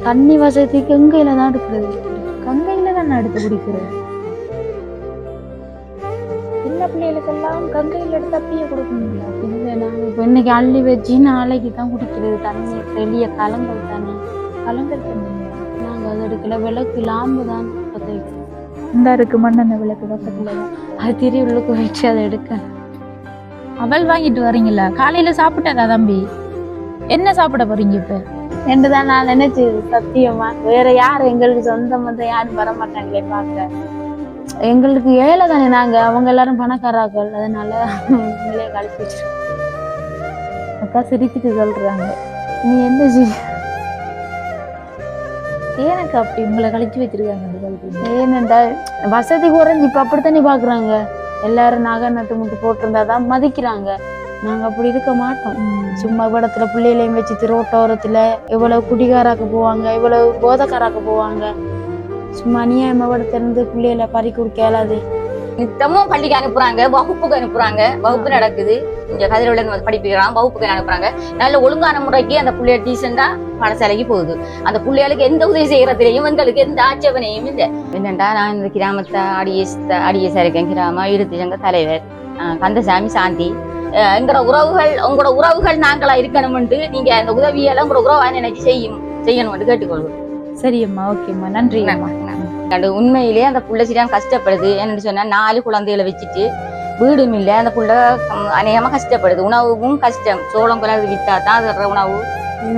தண்ணி வசதி கங்கையில தான் எடுக்கிறது. கங்கையில தான் எடுத்து குடிக்கிறது. சின்ன பிள்ளைகளுக்கெல்லாம் கங்கையில எடுத்து அப்படியே கொடுக்கணுங்களா? இல்லை, நாங்கள் இப்போ இன்னைக்கு அள்ளி வச்சு நாளைக்கு தான் குடிக்கிறது. தண்ணி வெளியே கலங்கல் தண்ணி, கலங்கல் தண்ணி நாங்கள் அதை எடுக்கல. விளக்கு லாம்பு தான் பற்ற வைக்கிறோம். இந்த இருக்கு மண்ணெண்ணெய் விளக்கு பக்கத்துல தான், அது திரி உள்ளுக்கு வச்சு அதை எடுக்க. அவள் வாங்கிட்டு வரீங்களா? காலையில சாப்பிட்டதா தம்பி? என்ன சாப்பிட போறீங்க இப்ப? என்றுதான் நான் நினைச்சு சத்தியமா. வேற யாரும் எங்களுக்கு சொந்தம் வந்து யாரும் வர மாட்டாங்களே பார்க்க. எங்களுக்கு ஏழை தானே, நாங்க அவங்க எல்லாரும் பணக்காராக்கள், அதனால நீங்களே கழிச்சு வச்சிருக்கோம். அக்கா சிரிச்சுட்டு சொல்றாங்க, நீ என்ன செய்ய? ஏனக்கா அப்படி உங்களை கழிச்சு வச்சிருக்காங்க? ஏனென்றா வசதி குறைஞ்சி இப்ப அப்படித்தானே பாக்குறாங்க. எல்லாரும் நகை நட்டு முட்டு போட்டிருந்தாதான் மதிக்கிறாங்க. நாங்க அப்படி இருக்க மாட்டோம். சும்மா இடத்துல பிள்ளைகளையும் வச்சு ரோட்டோரத்துல எவ்வளவு குடிகாராக்க போவாங்க, எவ்வளவு போதக்காராக்க போவாங்க. சும்மா அநியாயமா இடத்திலிருந்து பிள்ளைகளை பறி கொடுக்க இயலாது. நித்தமும் பள்ளிக்கு அனுப்புறாங்க, வகுப்புக்கு அனுப்புறாங்க. வகுப்பு நடக்குது, இங்க கதிரவுல படிப்புக்கிறான், வகுப்புக்கு அனுப்புறாங்க. நல்ல ஒழுங்கான முறைக்கு அந்த பிள்ளைய டீசெண்டா பாடசாலைக்கு போகுது. அந்த பிள்ளைகளுக்கு எந்த உதவி செய்யறதுலையும் எங்களுக்கு எந்த ஆட்சேபனையும் இல்லை. என்னண்டா, நான் இந்த கிராமத்தை அடியேசா இருக்கேன். கிராம இறுதி சங்க தலைவர் கந்தசாமி சாந்தி. உங்களோட உறவுகள் நாங்களா இருக்கணும்ட்டு நீங்க அந்த உதவியெல்லாம் உங்களோட உறவா நினைச்சு செய்யணும்னு கேட்டுக்கொள்வோம். சரியம்மா, ஓகேம்மா, நன்றி. உண்மையிலேயே அந்த புள்ள சரியான கஷ்டப்படுது. என்னன்னு சொன்னா 4 குழந்தைகளை வச்சுட்டு வீடும் இல்லை. அந்த புள்ள அநேகமா கஷ்டப்படுது. உணவும் கஷ்டம். சோளம் குழந்தை வித்தா தான் அது உணவு.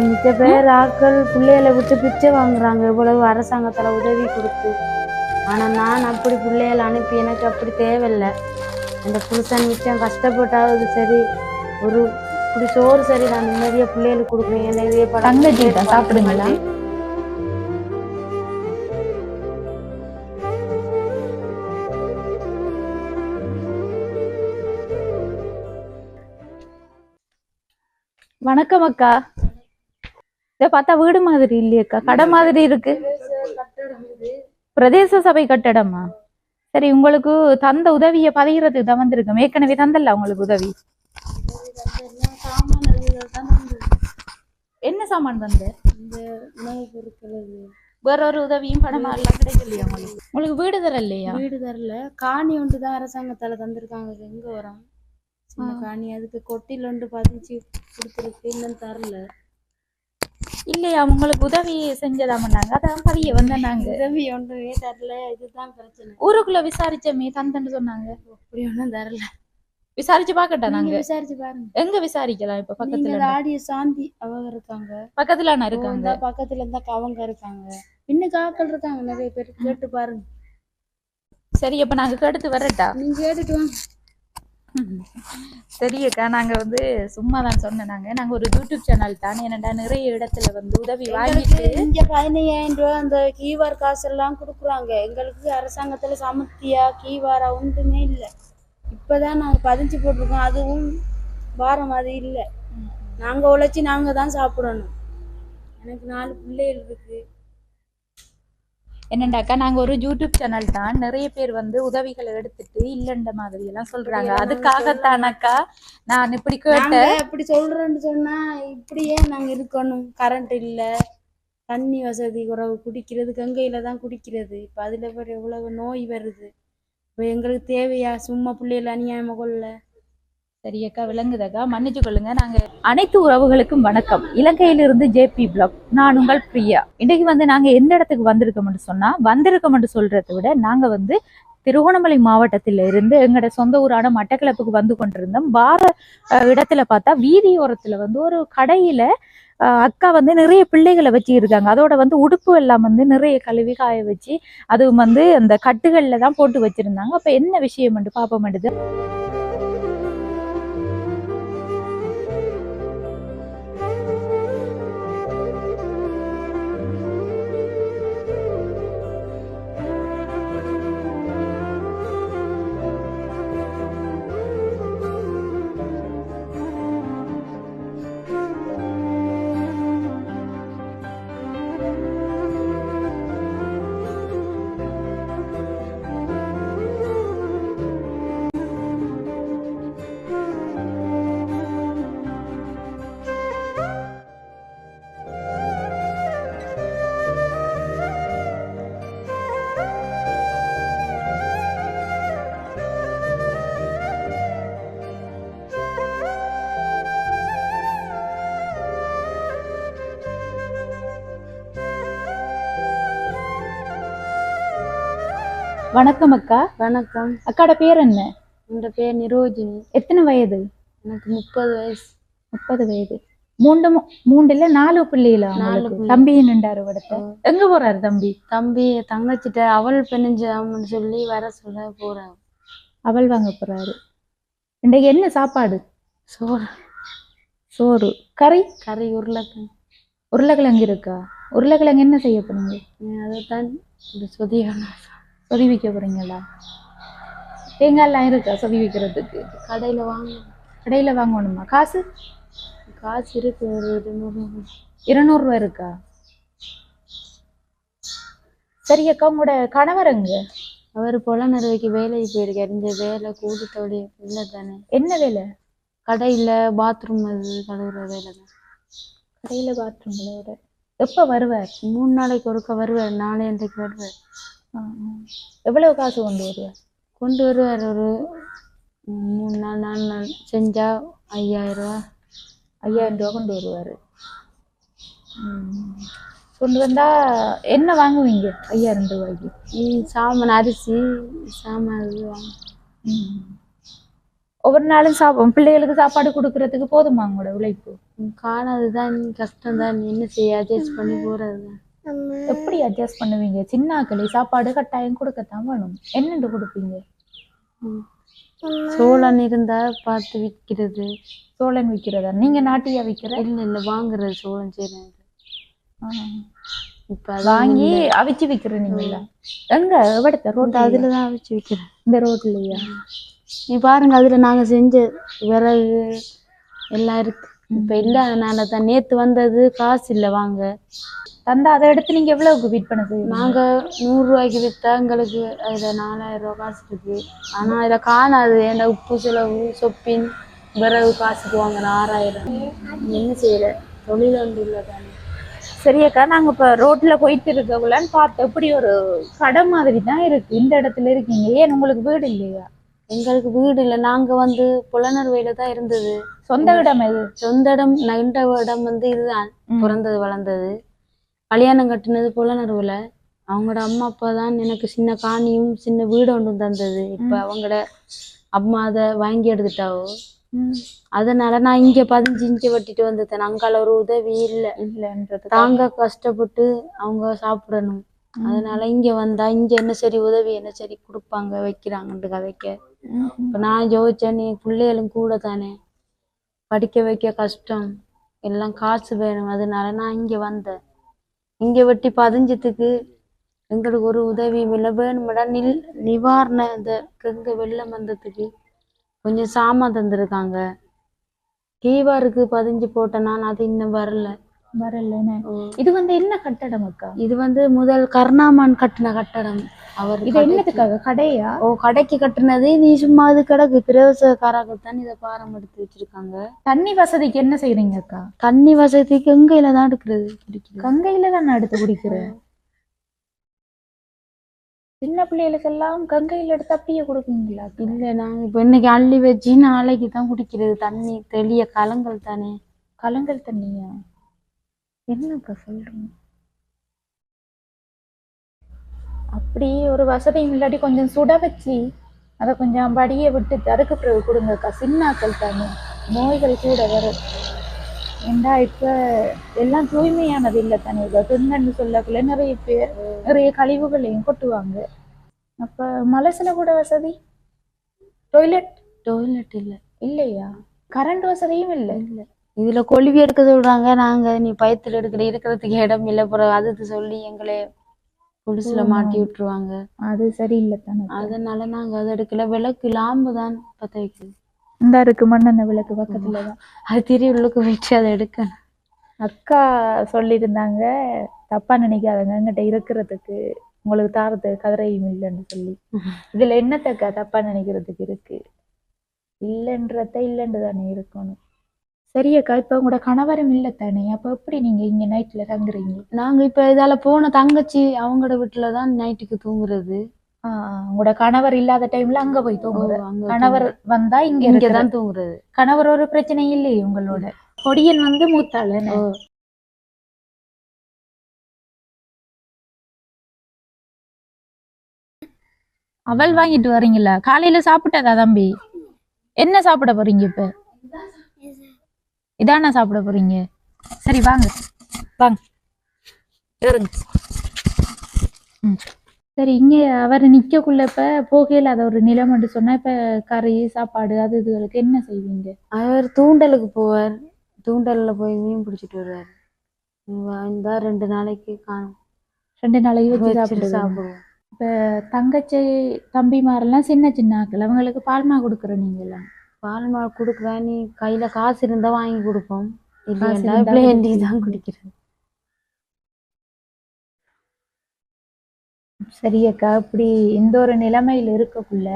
மிச்ச பேர் ஆட்கள் பிள்ளைகளை விட்டு பிச்சை வாங்குறாங்க இவ்வளவு அரசாங்கத்துல உதவி கொடுத்து. ஆனா நான் அப்படி பிள்ளைகளை அனுப்பி எனக்கு அப்படி தேவையில்லை. அந்த புருஷன் மிச்சம் கஷ்டப்பட்டாவது சரி, ஒரு இப்படி சோறு சரி நான் நிம்மதியா பிள்ளைகளுக்கு கொடுக்குறேன். இதே தங்கச்சி சாப்பிடுங்களா? வணக்கம் அக்கா. இதை பார்த்தா வீடு மாதிரி இல்லையக்கா, கடை மாதிரி இருக்கு. பிரதேச சபை கட்டடமா? சரி, உங்களுக்கு தந்த உதவியை பதிகிறதுக்கு தான் வந்திருக்கோம். ஏற்கனவே தந்தல உங்களுக்கு உதவி? என்ன சாமான் தந்த? இந்த உணவு பொருட்கள். வேற ஒரு உதவியும் பணமா எல்லாம் கிடைக்கலையா உங்களுக்கு? உங்களுக்கு வீடு தர இல்லையா? வீடு தரல, காணி ஒன்றுதான் அரசாங்கத்தால தந்திருக்காங்க. எங்க வரோம் காணி, அதுக்கு கொட்டில் ஒன்று பதிச்சு கொடுத்துருக்கு, இன்னும் தரல. இல்லையா உங்களுக்கு உதவி செஞ்சதாமன்னாங்க, அதான் பதிய வந்த நாங்க. உதவி ஒன்றுமே தரல, இதுதான் பிரச்சனை. ஊருக்குள்ள விசாரிச்சமே தந்தன்னு சொன்னாங்க. அப்படி ஒன்றும் தரல. விசாரிச்சு பாக்கட்டா? நாங்க விசாரிச்சு பாருங்க. எங்க விசாரிக்கலாம்? இப்ப பக்கத்துல ஆடிய சாந்தி அவங்க இருக்காங்க. பக்கத்துல இருக்காங்க, பக்கத்துல இருந்தா அவங்க இருக்காங்க. இன்னும் காக்கள் இருக்காங்க நிறைய பேர், கேட்டு பாருங்க. சரி, அப்ப நாங்க கேட்டு வரட்டா? நீங்க கேட்டுட்டு வாங்க. சரியக்கா, நாங்க சும்மா தான் சொன்னேன். நாங்க ஒரு யூடியூப் சேனல் தான். என்னடா நிறைய இடத்துல உதவி வாங்கிட்டு இங்க 15,000 ரூபாய் அந்த கீவார் காசு எல்லாம் கொடுக்குறாங்க. எங்களுக்கு அரசாங்கத்துல சமத்தியா கீவாரா ஒன்றுமே இல்லை. இப்பதான் நாங்க பதிஞ்சு போட்டிருக்கோம், அதுவும் வாரம் அது இல்லை. நாங்க உழைச்சி நாங்க தான் சாப்பிடணும். எனக்கு 4 பிள்ளைகள் இருக்கு. என்னண்டாக்கா, நாங்க ஒரு யூடியூப் சேனல் தான். நிறைய பேர் உதவிகளை எடுத்துட்டு இல்லைன்ற மாதிரி எல்லாம் சொல்றாங்க. அதுக்காகத்தானக்கா நான் இப்படி கேட்டேன். இப்படி சொல்றேன்னு சொன்னா இப்படியே நாங்க இருக்கணும். கரண்ட் இல்ல, தண்ணி வசதி குறைவு, குடிக்கிறது கங்கையில தான் குடிக்கிறது. இப்ப அதுல பேர் எவ்வளவு நோய் வருது. இப்ப எங்களுக்கு தேவையா சும்மா பிள்ளைகள் அநியாயமா கொள்ள? சரியக்கா, விளங்குதக்கா, மன்னிச்சு கொள்ளுங்க. நாங்க அனைத்து உறவுகளுக்கும் வணக்கம். இலங்கையிலிருந்து ஜேபி பிளாக், நான் உங்கள் பிரியா. இன்னைக்கு நாங்க எந்த இடத்துக்கு வந்திருக்கோம்னு சொன்னா, வந்திருக்கோம்னு சொல்றதை விட நாங்க திருகோணமலை மாவட்டத்தில இருந்து எங்களோட சொந்த ஊரான மட்டக்களப்புக்கு வந்து கொண்டிருந்தோம். வார இடத்துல பார்த்தா வீதியோரத்துல ஒரு கடையில அக்கா நிறைய பிள்ளைகளை வச்சு இருக்காங்க. அதோட உடுப்பு எல்லாம் நிறைய கழுவி காய வச்சு அதுவும் அந்த கட்டுகள்ல தான் போட்டு வச்சிருந்தாங்க. அப்ப என்ன விஷயம் பாப்போம். வணக்கம் அக்கா. வணக்கம். அக்காட பேர் என்ன? உங்க பேர் நிரோஜினி. எத்தனை வயது? எனக்கு 30 வயசு. 30 வயது. மூண்டுல 4 பிள்ளைகளா? 4 தம்பி நின்றாரு விடத்த. எங்க போறாரு தம்பி? தம்பி தங்கச்சிட்ட அவள் பெண்ணுஞ்சாமன்னு சொல்லி வர சொல்ல போறாரு. அவள் வாங்க போறாரு. இன்றைக்கு என்ன சாப்பாடு? சோறு. கறி உருளைக்கிழங்கு. உருளைக்கிழங்கு இருக்கா? உருளைக்கிழங்கு என்ன செய்ய போறீங்க? அதைத்தான் சொதி வைக்க போறீங்களா? தேங்காய் எல்லாம் இருக்கா சொதி வைக்கிறதுக்கு? கடையில வாங்கணுமா? காசு இருக்கு. ஒரு 200 ரூபா இருக்கா? சரி அக்கா, உங்களோட கணவர் எங்க? அவர் புலனறுவைக்கு வேலைக்கு போயிருக்காரு. இந்த வேலை கூலி தொழில் இல்லை தானே. என்ன வேலை? கடையில பாத்ரூம் அது கழுவுற வேலை தான். கடையில பாத்ரூம் கழுவுற. எப்ப வருவார்? 3 நாளைக்கு ஒருக்க வருவார். 4 இன்றைக்கு வருவார். எவ்வளவு காசு கொண்டு வருவார்? ஒரு 3 நாள் 4 நாள் செஞ்சா 5000 ரூபா. 5000 ரூபா கொண்டு வருவாரு. கொண்டு வந்தா என்ன வாங்குவீங்க 5000 ரூபாய்க்கு? சாமான், அரிசி சாமான் வாங்க. ஒவ்வொரு நாளும் பிள்ளைகளுக்கு சாப்பாடு கொடுக்கறதுக்கு போதுமா உங்களோட உழைப்பு? காணாதுதான், கஷ்டம்தான். என்ன செய்ய, அட்ஜஸ்ட் பண்ணி போறதுதான். எப்படி அட்ஜஸ்ட் பண்ணுவீங்க? சின்னாக்களி சாப்பாடு கட்டாயம் கொடுக்கத்தான் வேணும். என்னென்று கொடுப்பீங்க? சோளன் இருந்தா பார்த்து விற்கிறது. சோளன் விற்கிறதா? நீங்க நாட்டியா விற்கிற? இல்ல வாங்குறது. சோளன் செய்யறது இப்ப வாங்கி அவிச்சு விற்கிறீங்களா? எங்க எவ்வளத்த ரோட்? அதுலதான் அவிச்சு விற்கிறேன். இந்த ரோட்லயா? நீ பாருங்க, அதுல நாங்க செஞ்ச விறகு எல்லாம் இருக்கு. இப்ப இல்லாதனால தான். நேத்து வந்தது காசு இல்ல வாங்க. தந்தா அதை எடுத்து நீங்க எவ்வளவுக்கு விற்பனை செய்வீங்க? நாங்க 100 ரூபாய்க்கு வித்தா எங்களுக்கு அதுல 4000 ரூபாய் காசு இருக்கு. ஆனா இதை காணாது. ஏன்னா உப்பு செலவு, சொப்பின், விறகு காசுக்கு வாங்கின 6000. என்ன செய்யல, தொழில் ஒன்று இல்லை தானே. சரியக்கா, நாங்க இப்ப ரோட்ல போயிட்டு இருக்கக்குள்ளான்னு பார்த்து எப்படி ஒரு கடை மாதிரி தான் இருக்கு. இந்த இடத்துல இருக்கீங்க. ஏன் உங்களுக்கு வீடு இல்லையா? எங்களுக்கு வீடு இல்லை. நாங்க புலனறுவையில தான் இருந்தது. சொந்த இடம் எது? சொந்த இடம் நண்ட இடம் இதுதான். பிறந்தது வளர்ந்தது. கல்யாணம் கட்டினது புலனறுவுல. அவங்களோட அம்மா அப்பா தான் எனக்கு சின்ன காணியும் சின்ன வீடு ஒன்றும் தந்தது. இப்ப அவங்களோட அம்மா அதை வாங்கி எடுத்துட்டாவோ. அதனால நான் இங்க 15 இன்ச்சு வெட்டிட்டு வந்துட்டேன். அங்கால ஒரு உதவி இல்லைன்றது. தாங்க கஷ்டப்பட்டு அவங்க சாப்பிடணும். அதனால இங்க வந்தா இங்க என்ன சரி உதவி என்ன சரி கொடுப்பாங்க, வைக்கிறாங்கன்ற கதைக்க. இப்ப நான் யோசிச்சேன், நீ பிள்ளைகளும் கூட தானே, படிக்க வைக்க கஷ்டம், எல்லாம் காசு வேணும். அதனால நான் இங்க வந்தேன். இங்க வெட்டி 15த்துக்கு எங்களுக்கு ஒரு உதவி இல்லை வேணும்டா. நிவாரணம் இந்த கெங்க வெள்ளம் வந்ததுக்கு கொஞ்சம் சாமான் தந்திருக்காங்க. கீவாருக்கு 15 போட்டேன் நான். அது இன்னும் வரல. இது என்ன கட்டடம் அக்கா? இது முதல் கருணாமான் கட்டின கட்டடம். அவர் இது என்னத்துக்காக? கடையா? கடைக்கு கட்டினது. நீ சும்மா இது கிடக்கு. பிரதேசக்காரர்கள் இதை பாரம் எடுத்து வச்சிருக்காங்க. தண்ணி வசதிக்கு என்ன செய்யறீங்க அக்கா? தண்ணி வசதிக்கு கங்கையில தான் எடுக்கிறது. கங்கையில தான் எடுத்து குடிக்கிறேன். சின்ன பிள்ளைகளுக்கு எல்லாம் கங்கையில எடுத்து அப்படியே கொடுக்குறீங்களா? இல்ல, நாங்க இப்ப இன்னைக்கு அள்ளி வச்சு நாளைக்கு தான் குடிக்கிறது. தண்ணி தெளிய கலங்கள் தானே. கலங்கள் தண்ணியா? என்னக்கா சொல்றீங்க? அப்படி ஒரு வசதியும் இல்லாட்டி கொஞ்சம் சுட வச்சு அதை கொஞ்சம் படிய விட்டு அதுக்கு பிறகு கொடுங்கக்கா. சின்னாக்கள் தானே, நோய்கள் கூட வரும். ஏண்டா இப்ப எல்லாம் தூய்மையானது இல்லை தானே. துண்ணன்னு சொல்லக்குள்ள நிறைய பேர் நிறைய கழிவுகளையும் கொட்டுவாங்க. அப்ப மலசுல கூட வசதி டொய்லெட் இல்லையா? கரண்ட் வசதியும் இல்லை. இதுல கொழுவி எடுக்க சொல்றாங்க. நாங்க நீ பயத்துல இருக்கிறதுக்கு இடம் இல்லை. அப்புறம் அது சொல்லி எங்களை புலிசுல மாட்டி விட்டுருவாங்க. அது சரியில்லை தானே. அதனால நாங்க அதை எடுக்கல. விளக்கு லாம்பு தான் பத்த வைக்குது. இந்த இருக்கு மண்ணெண்ணெய் விளக்கு பக்கத்துலதான். அது திருவிழுக்கு வச்சு அதை எடுக்கணும். அக்கா சொல்லியிருந்தாங்க, தப்பா நினைக்காதங்க, எங்கிட்ட இருக்கிறதுக்கு உங்களுக்கு தாரத்துக்கு கதிரையும் இல்லைன்னு சொல்லி. இதுல என்னத்தக்கா தப்பா நினைக்கிறதுக்கு இருக்கு? இல்லைன்னு தானே இருக்கணும். சரி அக்கா, இப்ப உங்களோட கணவரும் இல்லை தானே, அப்ப எப்படி நீங்க இங்க நைட்ல தங்குறீங்க? நாங்க இப்ப இதால போன தங்கச்சி அவங்களோட வீட்டுலதான் நைட்டுக்கு தூங்குறது. உங்களோட கணவர் இல்லாத டைம்ல அங்க போய் தூங்குறது. கணவர் வந்தா இங்கதான் தூங்குறது. கணவர் ஒரு பிரச்சனை இல்லையே உங்களோட? கொடியன் மூத்தாள். அவல் வாங்கிட்டு வர்றீங்களா? காலையில சாப்பிட்டதா தம்பி? என்ன சாப்பிட போறீங்க இப்ப? இதானா சாப்பிட போறீங்க? சரி வாங்க வாங்க ஏறுங்க. சரி, இங்க அவர் நிக்கக்குள்ள இப்ப போகையில அத ஒரு நிலைமட்டு சொன்னா, இப்ப கறி சாப்பாடு அது இதுகளுக்கு என்ன செய்வீங்க? அவர் தூண்டலுக்கு போவார். தூண்டல்ல போய் மீன் பிடிச்சிட்டு வருவார். இந்த 2 நாளைக்கு காணும் 2 நாளைக்கு வச்சு வச்சுட்டு சாப்பிடுவோம். சாப்பிடுவோம். இப்ப தங்கச்சி தம்பிமாரெல்லாம் சின்ன சின்ன ஆக்கள், அவங்களுக்கு பால்மா கொடுக்குற நீங்க எல்லாம் பால் மா கொடுக்குறேன். நீ கையில காசு இருந்தா வாங்கி கொடுப்போம். காசு இல்லையா இருந்தா பிளேண்டி தான் குடிக்கிறேன். சரி அக்கா, இப்படி இந்த ஒரு நிலைமையில இருக்கக்குள்ள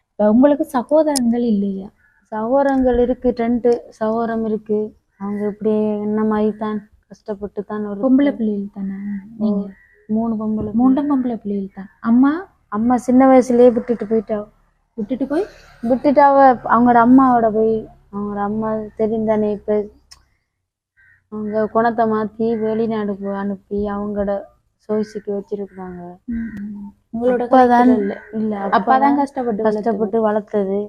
இப்ப உங்களுக்கு சகோதரங்கள் இல்லையா? சகோதரங்கள் இருக்கு, 2 சகோதரம் இருக்கு. அவங்க இப்படி என்ன மாதிரி தான் கஷ்டப்பட்டு தான் ஒரு பொம்பளை பிள்ளைகள் தானே நீங்க? 3 பொம்பளை. 3 பொம்பளை பிள்ளைகள் தான். அம்மா அம்மா சின்ன வயசுலயே விட்டுட்டு போயிட்டாவ. விட்டுட்டு போய் விட்டுட்டாவ அவங்களோட அம்மாவோட போய். அவங்களோட அம்மா தெரிந்தானே இப்ப அவங்க குணத்தை மாத்தி வெளிநாடு அனுப்பி அவங்களோட சோய்ஸுக்கு வச்சிருக்காங்க. உங்களோட அப்பாதான் இல்ல அப்பாதான் கஷ்டப்பட்டு கஷ்டப்பட்டு வளர்த்தது.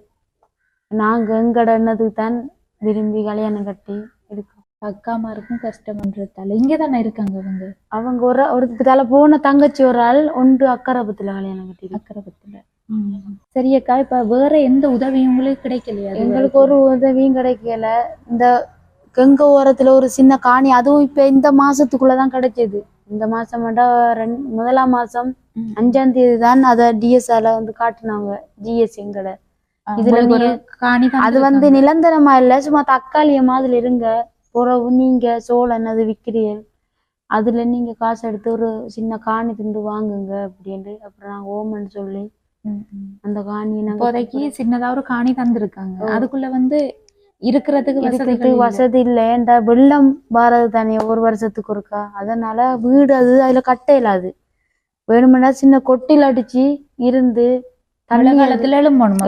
நாங்க எங்கட என்னதுக்கு தான் விரும்பி கல்யாணம் கட்டி இருக்கோம். அக்காமாருக்கும் கஷ்டம்ன்றதால இங்க தானே இருக்காங்க அவங்க. அவங்க ஒரு தலை போன தங்கச்சி ஒரு ஆள் ஒன்று அக்கரபத்துல கல்யாணம் கட்டி. அக்கரபத்துல. சரி அக்கா, இப்ப வேற எந்த உதவியும் உங்களுக்கு கிடைக்கலையா? எங்களுக்கு ஒரு உதவியும் கிடைக்கல. இந்த கெங்க ஓரத்துல ஒரு சின்ன காணி, அதுவும் இப்ப இந்த மாசத்துக்குள்ளதான் கிடைச்சது. இந்த மாசம் முதலாம் மாசம் 5ஆம் தேதி தான் அதை டிஎஸ்ஆல வந்து காட்டுனாங்க. ஜிஎஸ் எங்கட இதுல காணி அது வந்து நிரந்தரமா இல்ல, சும்மா தக்காளிய மாதிரி இருங்க, புறவு நீங்க சோளம் அது விக்கிறீர்கள், அதுல நீங்க காசு எடுத்து ஒரு சின்ன காணி திண்டு வாங்குங்க அப்படின்னு. அப்புறம் நாங்க ஓமன்னு சொல்லி அந்த காணி இப்போதைக்கு சின்னதா ஒரு காணி தந்திருக்காங்க. அதுக்குள்ள வந்து இருக்கிறதுக்கு வசதி இல்லை. ஏன்டா வெள்ளம் வாரது தானே ஒரு வருஷத்துக்கு ஒருக்கா, அதனால வீடு அது அதுல கட்ட இயலாது. வேணுமெண்டா சின்ன கொட்டில் அடிச்சு இருந்து தண்ணி காலத்துல எழும்பணும்.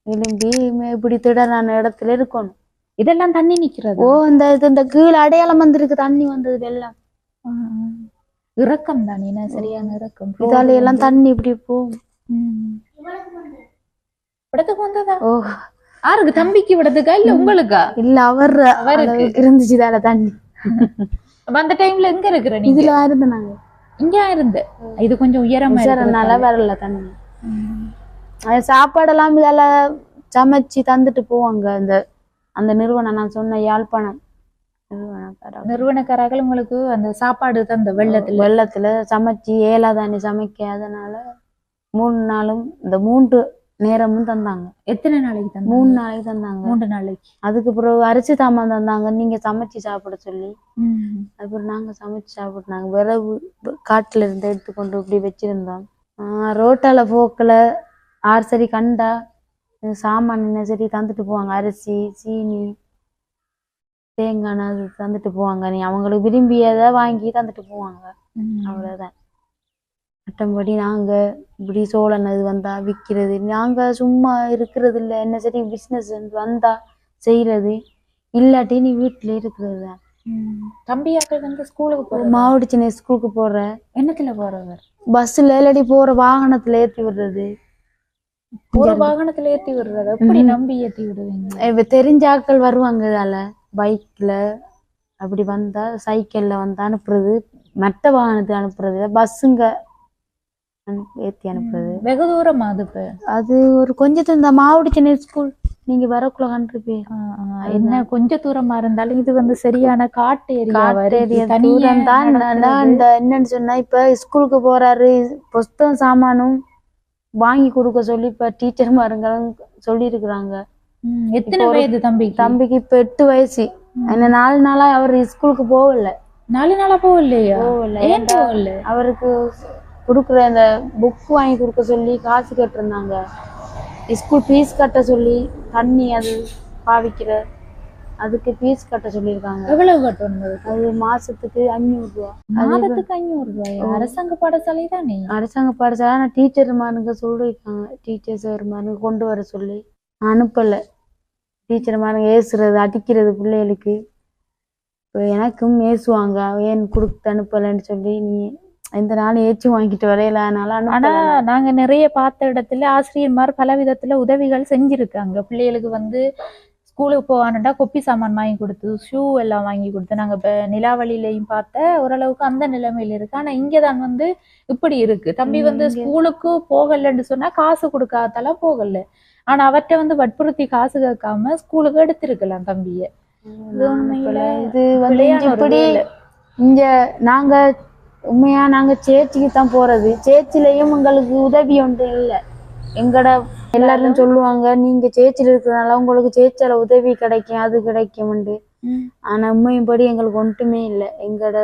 எலும்பி இப்படி திடறான இடத்துல இருக்கணும். இதெல்லாம் தண்ணி நிக்கிறது. ஓ இந்த கீழே அடையாளம் வந்திருக்கு, தண்ணி வந்தது வெள்ளம். இறக்கம் தானே, சரியான இறக்கம். இதால எல்லாம் தண்ணி இப்படி போகும். இடத்துக்கு வந்ததா? ஓ யாருக்கு? தம்பிக்கு விடதுக்கா இல்ல உங்களுக்கா? இல்ல அவருக்கு இருந்துச்சு இதால தண்ணி. அந்த டைம்ல எங்க இருக்கிற நீ? இதுல இருந்து நாங்க இங்க இருந்து. இது கொஞ்சம் உயரமா வரல தண்ணி. சாப்பாடெல்லாம் இதால சமைச்சு தந்துட்டு போவாங்க. அந்த நிறுவனம் நான் சொன்ன யாழ்ப்பாணம் நிறுவனக்காரர்கள் உங்களுக்கு அந்த சாப்பாடு தந்த வெள்ளத்துல சமைச்சு ஏலாதானி சமைக்க. அதனால 3 நாளும் இந்த 3 நேரமும் தந்தாங்க. எத்தனை நாளைக்கு தந்தாங்க? 3 நாளைக்கு தந்தாங்க. 3 நாளைக்கு. அதுக்கு பிறகு அரிசி சாமான் தந்தாங்க, நீங்க சமைச்சு சாப்பிட சொல்லி. அப்புறம் நாங்க சமைச்சு சாப்பிட்டாங்க. விறகு காட்டுல இருந்து எடுத்துக்கொண்டு இப்படி வச்சிருந்தோம். ரோட்டால போக்குல ஆறு சரி கண்டா சாமான் என்ன சரி தந்துட்டு போவாங்க. அரிசி சீனி தேங்காய் அது தந்துட்டு போவாங்க. நீ அவங்களுக்கு விரும்பியதை வாங்கி தந்துட்டு போவாங்க. அவ்வளவுதான். மற்றபடி நாங்க இப்படி சோழன் அது வந்தா விற்கிறது, நாங்க சும்மா இருக்கிறது இல்லை. என்ன சரி பிசினஸ் வந்தா செய்யறது, இல்லாட்டி நீ வீட்டுல இருக்கிறது தான். தம்பியாக்கள் வந்து ஸ்கூலுக்கு போற மாவட்ட சின்ன ஸ்கூலுக்கு போற என்னத்துல போறவர்? பஸ்ல இல்லாட்டி போற வாகனத்துல ஏற்றி விடுறது. ஒரு வாகனத்துல ஏற்றி விடுறது எப்படி நம்பி ஏற்றி விடுவீங்க? தெரிஞ்ச ஆட்கள் வருவாங்க. இதால பைக்ல அப்படி வந்தா, சைக்கிள்ல வந்தா அனுப்புறது, மற்ற வாகனத்தை அனுப்புறது, பஸ்ஸுங்க ஏற்றி அனுப்புறது. வெகு தூரம் அது ஒரு கொஞ்சம் இந்த மாவட்ட சின்ன ஸ்கூல் நீங்க வரக்குள்ள கண்டிருப்பே. என்ன கொஞ்சம் தூரமா இருந்தாலும் இது வந்து சரியான காட்டு ஏரியா தூரம் தான். இந்த என்னன்னு சொன்னா, இப்ப ஸ்கூலுக்கு போறாரு, புஸ்தகம் சாமானும் வாங்கி கொடுக்க சொல்லி இப்ப டீச்சர் மாருங்களும் சொல்லி இருக்கிறாங்க. எத்தனை வயது தம்பிக்கு இப்ப 8 வயசு. என்ன 4 நாளா அவர் ஸ்கூலுக்கு போகல. 4 நாளா போகலையா? போகல. அவருக்கு கொடுக்குற அந்த புக் வாங்கி கொடுக்க சொல்லி காசு கட்டிருந்தாங்க. ஸ்கூல் ஃபீஸ் கட்ட சொல்லி, தண்ணி அது பாவிக்கிற அதுக்கு ஃபீஸ் கட்ட சொல்லியிருக்காங்க. எவ்வளவு கட்டணும்? அது மாசத்துக்கு 500 ரூபா. மாதத்துக்கு 500 ரூபாயா? அரசாங்க பாடசாலை தானே? அரசாங்க பாடசாலை. ஆனா டீச்சர் மாருங்க சொல்லியிருக்காங்க, டீச்சர் சார் மாருங்க கொண்டு வர சொல்லி அனுப்பல. டீச்சர் மாருங்க ஏசுறது, அடிக்கிறது பிள்ளைகளுக்கு. இப்போ எனக்கும் ஏசுவாங்க, ஏன் கொடுத்து அனுப்பலன்னு சொல்லி. நீ இந்த நாள் ஏச்சும் வாங்கிட்டு வரையில அதனால ஆனா நாங்க நிறைய பார்த்த இடத்துல ஆசிரியர்மார் பல விதத்துல உதவிகள் செஞ்சிருக்காங்க பிள்ளைகளுக்கு வந்து ஸ்கூலுக்கு போவானுட்டா கொப்பி சாமான் வாங்கி கொடுத்து ஷூ எல்லாம் வாங்கி கொடுத்து நாங்க இப்ப நிலாவளியிலையும் பார்த்த ஓரளவுக்கு அந்த நிலைமையில இருக்கு. ஆனா இங்கதான் வந்து இப்படி இருக்கு. தம்பி வந்து ஸ்கூலுக்கு போகலன்னு சொன்னா காசு கொடுக்காதெல்லாம் போகல. ஆனா அவர்கிட்ட வந்து வற்புறுத்தி காசு கேட்காம ஸ்கூலுக்கு எடுத்திருக்கலாம் தம்பிய. இது உண்மையில இது வந்து இப்படி இங்க நாங்க உண்மையா நாங்க சேர்ச்சிக்கு தான் போறது. சேர்ச்சிலையும் எங்களுக்கு உதவி ஒன்று இல்லை. எங்கட எல்லாரும் சொல்லுவாங்க நீங்க சேர்ச்சில இருக்கிறதுனால உங்களுக்கு சேர்ச்சில உதவி கிடைக்கும் அது கிடைக்கும்ண்டு. ஆனா உண்மையும்படி எங்களுக்கு ஒன்றுமே இல்லை. எங்கட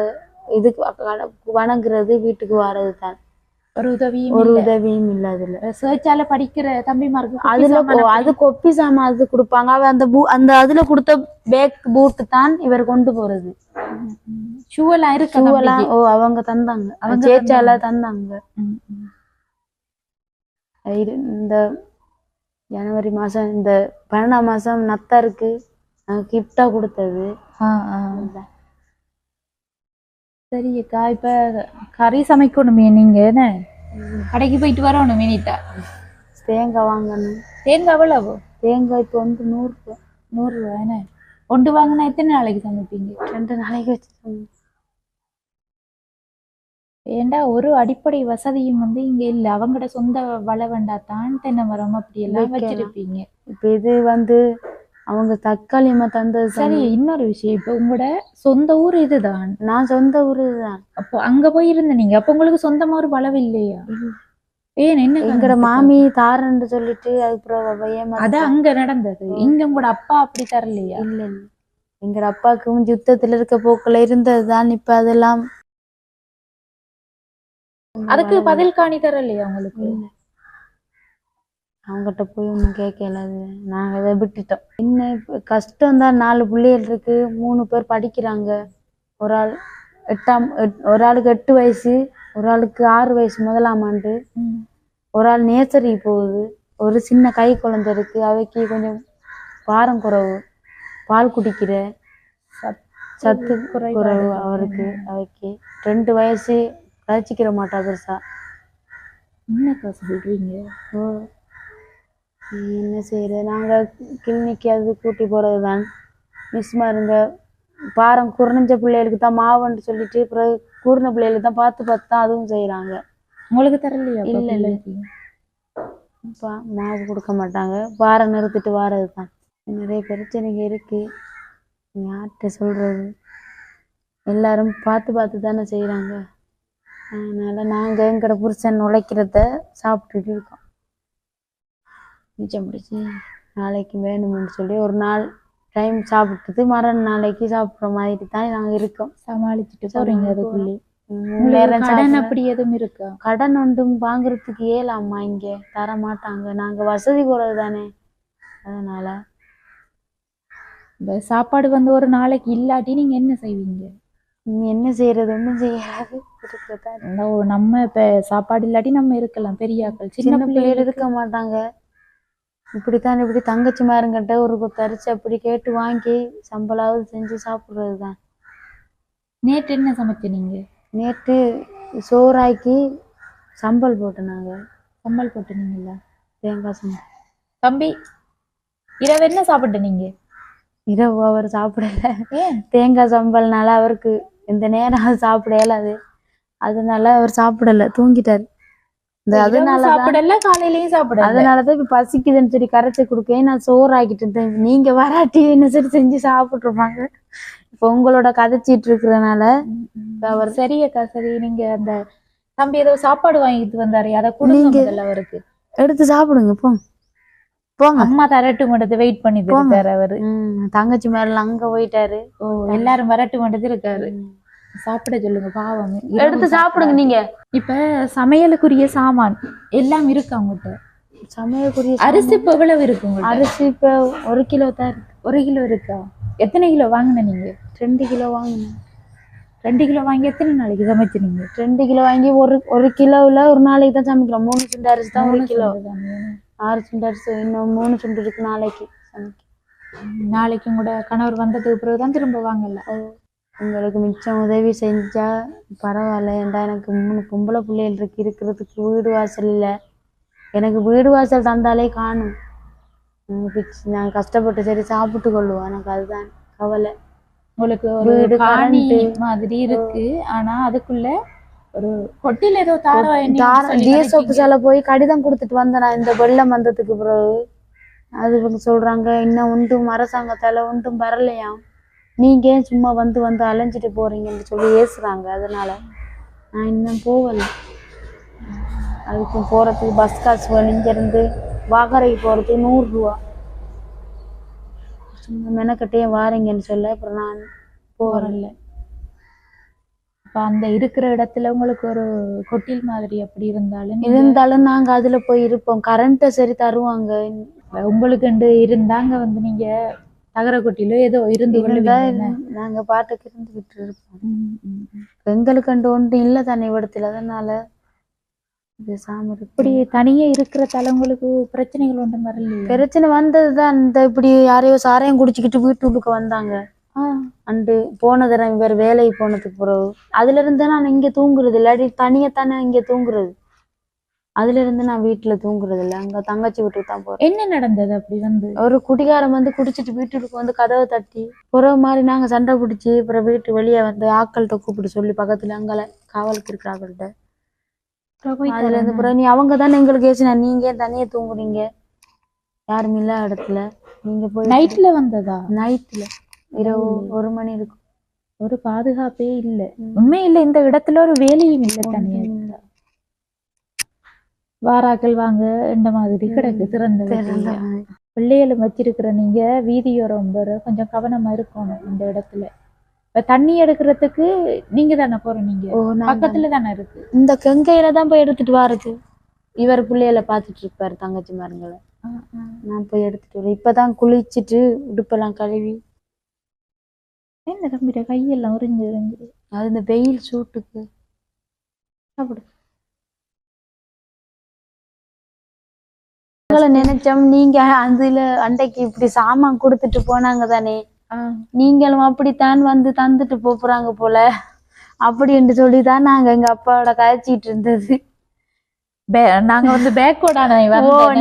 இதுக்கு வணங்குறது வீட்டுக்கு வர்றது தான். ஒரு உதவியும் இல்லை. அதுல சேர்ச்சால படிக்கிற தம்பிமாருக்கு அதுல அது கொப்பி சாமான் அது கொடுப்பாங்க. அவ அந்த அதுல கொடுத்த பேக் பூட்டு தான் இவர் கொண்டு போறது. ஷூ எல்லாம் இருக்கு. அவங்க தந்தாங்க. அவங்க சேர்ச்சால தந்தாங்க. இந்த ஜனவரி மாசம் இந்த 12ஆம் மாசம் நத்தாருக்கு கிஃப்டா கொடுத்தது. சரி அக்கா, இப்ப கறி சமைக்கணுமே நீங்க என்ன கடைக்கு போயிட்டு வரணும். மீனிட்டா தேங்காய் வாங்கணும். தேங்காய் எவ்வளவு? தேங்காய் இப்போ வந்து 100 ரூபாய். 100 ரூபாய். என்ன ஒன்று வாங்கினா எத்தனை நாளைக்கு சமைப்பீங்க? 2 நாளைக்கு வச்சு. ஏண்டா ஒரு அடிப்படை வசதியும் வந்து இங்க இல்ல. அவங்கட சொந்த வள வேண்டாத்தான் தென்னை மரம் அப்படி எல்லாம் வச்சிருப்பீங்க. இப்ப இது வந்து அவங்க தக்காளியமா தந்தது. சரி, இன்னொரு விஷயம், இப்ப உங்களோட சொந்த ஊர் இதுதான். நான் சொந்த ஊர் இதுதான். அப்போ அங்க போயிருந்த நீங்க அப்ப உங்களுக்கு சொந்தமா ஒரு வளவு இல்லையா? ஏன் என்ன எங்கட மாமி தாரன்னு சொல்லிட்டு அதுக்கப்புறம் அது அங்க நடந்தது. இங்க உங்களோட அப்பா அப்படி தரலையா? இல்ல இல்ல, எங்கட அப்பாவுக்கும் யுத்தத்துல இருக்க போக்குல இருந்ததுதான். இப்ப அதெல்லாம் அதுக்கு பதில் காணி தரலையா உங்களுக்கு? அவங்ககிட்ட போய் ஒன்றும் கேட்கல. அது நாங்க அதை விட்டுட்டோம். என்ன கஷ்டம் தான். 4 பிள்ளைகள் இருக்கு. 3 பேர் படிக்கிறாங்க. ஒரு ஆளுக்கு 8 வயசு, ஒரு ஆளுக்கு 6 வயசு 1ஆம் ஆண்டு, ஒரு ஆள் நேசரி போகுது. ஒரு சின்ன கை குழந்தை இருக்கு. அவைக்கு கொஞ்சம் பாரம் குறைவு, பால் குடிக்கிற சத்து குறைவு அவருக்கு. அவைக்கு 2 வயசு, கழிச்சிக்கிற மாட்டா பெருசா. என்னக்கா சொல்றீங்க? என்ன செய்யறது? நாங்க கிளினிக்கு அது கூட்டி போறதுதான். மிஸ்மாருங்க பாரம் குறைஞ்ச பிள்ளைகளுக்கு தான் மாவுன்னு சொல்லிட்டு பிறகு கூர்ன பிள்ளைகளுக்கு தான் பார்த்து தான் அதுவும் செய்யறாங்க. உங்களுக்கு தரலையா? இல்ல இல்ல, மாவு கொடுக்க மாட்டாங்க. பாரம் நிறுத்திட்டு வாரது தான். நிறைய பிரச்சனைங்க இருக்கு. யார்கிட்ட சொல்றது? எல்லாரும் பார்த்து தானே செய்யறாங்க. அதனால நாங்க எங்கட புருஷன் உழைக்கிறத சாப்பிட்டுட்டு இருக்கோம். மிச்சம் பிடிச்சி நாளைக்கு வேணும்னு சொல்லி ஒரு நாள் டைம் சாப்பிட்டுட்டு மறு நாளைக்கு சாப்பிட்ற மாதிரி தான் நாங்க இருக்கோம். சமாளிச்சுட்டு போறீங்க. அதுக்குள்ளே கடன் அப்படி எதுவும் இருக்கா? கடன் ஒன்றும் வாங்குறதுக்கு ஏலாமா? இங்க தர மாட்டாங்க. நாங்க வசதி குறைவு தானே. அதனால சாப்பாடு வந்து ஒரு நாளைக்கு இல்லாட்டி நீங்க என்ன செய்வீங்க? என்ன செய்யறது? ஒன்றும் செய்யாது. நம்ம இப்ப சாப்பாடு இல்லாட்டி நம்ம இருக்கலாம். பெரியாக்கள் சின்ன பிள்ளைகள் இருக்க மாட்டாங்க. இப்படித்தான். இப்படி தங்கச்சி மாருங்கிட்ட ஒரு தரிச்சு அப்படி கேட்டு வாங்கி சம்பளாவது செஞ்சு சாப்பிடுறதுதான். நேற்று என்ன சமைச்ச நீங்க? நேற்று சோறாக்கி சம்பல் போட்டுனாங்க. சம்பல் போட்டுனீங்களா? தேங்காய் சம்பல். தம்பி இரவு என்ன சாப்பிட்ட நீங்க? இரவு அவர் சாப்பிடல. தேங்காய் சம்பல்னால அவருக்கு இந்த நேரம் அது சாப்பிட இயலாது. அதனால அவர் சாப்பிடல, தூங்கிட்டாரு. சாப்பிடல, காலையிலயும் சாப்பிடல. அதனாலதான் இப்ப பசிக்குதுன்னு சொல்லி கரைச்சி கொடுக்கேன். நான் சோறு ஆக்கிட்டு இருந்தேன். நீங்க வராட்டி என்ன சரி செஞ்சு சாப்பிட்டுருப்பாங்க. இப்ப உங்களோட கதைச்சிட்டு இருக்கிறதுனால அவர் சரியக்கா. சரி, நீங்க அந்த தம்பி ஏதோ சாப்பாடு வாங்கிட்டு வந்தாரு, அதை கொடுங்க அவருக்கு. எடுத்து சாப்பிடுங்க. போங்க. அம்மா தரட்டு மட்டும் வெயிட் பண்ணிட்டு இருக்காரு அவரு. தங்கச்சி மேல அங்க போயிட்டாரு. எல்லாரும் வரட்டு மட்டும் இருக்காரு. சாப்பிட சொல்லுங்க, பாவம். எடுத்து சாப்பிடுங்க. நீங்க இப்ப சமையலுக்குரிய சாமான் எல்லாம் இருக்கு அவங்ககிட்ட? சமையலுக்குரிய அரிசி இப்ப எவ்வளவு இருக்குங்க? அரிசி இப்ப 1 கிலோ தான் இருக்கு. 1 கிலோ இருக்கா? எத்தனை கிலோ வாங்கின நீங்க? 2 கிலோ வாங்கினேன். 2 கிலோ வாங்கி எத்தனை நாளைக்கு சமைச்சினீங்க? 2 கிலோ வாங்கி ஒரு கிலோவில் ஒரு நாளைக்கு தான் சமைக்கலாம். 3 சுண்டு அரிசி தான் 1 கிலோ. 6 சுண்டு அரிசி, இன்னும் 3 சுண்டு இருக்கு நாளைக்கு சமைக்க. நாளைக்கு கூட கணவர் வந்ததுக்கு பிறகுதான் திரும்ப வாங்கல. உங்களுக்கு மிச்சம் உதவி செஞ்சா பரவாயில்ல. ஏன்டா எனக்கு 3 பொம்பளை பிள்ளைகள் இருக்கிறதுக்கு வீடு வாசல் இல்லை. எனக்கு வீடு வாசல் தந்தாலே காணும். நான் கஷ்டப்பட்டு சரி சாப்பிட்டு கொள்ளுவோம். எனக்கு அதுதான் கவலை. உங்களுக்கு ஒரு காணி மாதிரி இருக்கு, ஆனா அதுக்குள்ள ஒரு கொட்டில ஏதோ டிஎஸ் ஆபீஸால போய் கடிதம் கொடுத்துட்டு வந்தேன் நான் இந்த வெள்ளம் வந்ததுக்கு பிறகு. அது இவங்க சொல்றாங்க இன்னும் ஒன்றும் அரசாங்கத்தால ஒன்றும் வரலையாம், நீங்க ஏன் சும்மா வந்து வந்து அலைஞ்சிட்டு போறீங்கன்னு சொல்லி ஏசுறாங்க. அதனால நான் இன்னும் போகல. அதுக்கு போறதுக்கு பஸ் காசு இங்கிருந்து வாகரைக்கு போறதுக்கு 100 ரூபா. சும்மா மெனக்கட்டையே வாரீங்கன்னு சொல்ல அப்புறம் நான் போகல. அப்ப அந்த இருக்கிற இடத்துல உங்களுக்கு ஒரு கொட்டில் மாதிரி அப்படி இருந்தாலும் நாங்க அதுல போய் இருப்போம். கரண்ட்டை சரி தருவாங்க. உங்களுக்கு இருந்தாங்க வந்து நீங்க தகர கொட்டிலோ ஏதோ இருந்து நாங்க பாட்டுக்கு இருந்துகிட்டு இருப்போம். எங்களுக்கு ஒன்று இல்லை தானே இடத்துல. அதனால இப்படி தனியே இருக்கிற தலைவங்களுக்கு பிரச்சனைகள் ஒன்றும் வரல. பிரச்சனை வந்ததுதான் இந்த இப்படி யாரையோ சாரையும் குடிச்சுக்கிட்டு வீட்டுக்கு வந்தாங்க. அண்டு போன தடவை வேற வேலைக்கு போனதுக்கு பிறகு அதுல இருந்து நான் இங்க தூங்குறது இல்லாட்டி தனியத்தானே இங்க தூங்குறது. அதுல இருந்து நான் வீட்டுல தூங்குறது இல்லை, அங்க தங்கச்சி வீட்டுக்கு தான் போறேன். என்ன நடந்தது? அப்படி வந்து ஒரு குடிகாரம் வந்து குடிச்சிட்டு வீட்டுக்கு வந்து கதவை தட்டி புறவு மாதிரி நாங்க சண்டை பிடிச்சி அப்புறம் வீட்டு வெளியே வந்து ஆக்கள்கிட்ட கூப்பிட்டு சொல்லி பக்கத்துல அங்கால காவலுக்கு இருக்கிற ஆக்கள்கிட்ட அதுல இருந்து பிறகு நீ அவங்க தானே எங்களுக்கு ஏசினா, நீங்க ஏன் தனியா தூங்குறீங்க யாரும் இல்ல இடத்துல, நீங்க போய் நைட்ல வந்ததா? நைட்ல இரவு 1 மணி இருக்கும். ஒரு பாதுகாப்பே இல்ல, உண்மை இல்ல. இந்த இடத்துல ஒரு வேலையும் இல்லை, தனியா வாராக்கள் வாங்க இந்த மாதிரி கிடக்கு திறந்த பிள்ளைகளும் வச்சிருக்கிற நீங்க வீதியோரம் கொஞ்சம் கவனமா இருக்கணும். இந்த இடத்துல இப்ப தண்ணி எடுக்கிறதுக்கு நீங்க தானே போறீங்க, பக்கத்துல தானே இருக்கு. இந்த கங்கையில தான் போய் எடுத்துட்டு வாருக்கு. இவர் பிள்ளைகளை பாத்துட்டு இருப்பாரு தங்கச்சி மாருங்களை. நான் போய் எடுத்துட்டு வரேன். இப்பதான் குளிச்சுட்டு உடுப்பெல்லாம் கழுவி என்ன தம்பிட கையெல்லாம் உறிஞ்சு அது இந்த வெயில் சூட்டுக்கு சாப்பிடு. நினைச்சோம் நீங்க அதுல அண்டைக்கு இப்படி சாமான் கொடுத்துட்டு போனாங்க தானே, நீங்களும் அப்படித்தான் வந்து தந்துட்டு போறாங்க போல அப்படி என்று சொல்லிதான் நாங்க எங்க அப்பாவோட கதைச்சிட்டு இருந்தது. நாங்க வந்து பேக்கோட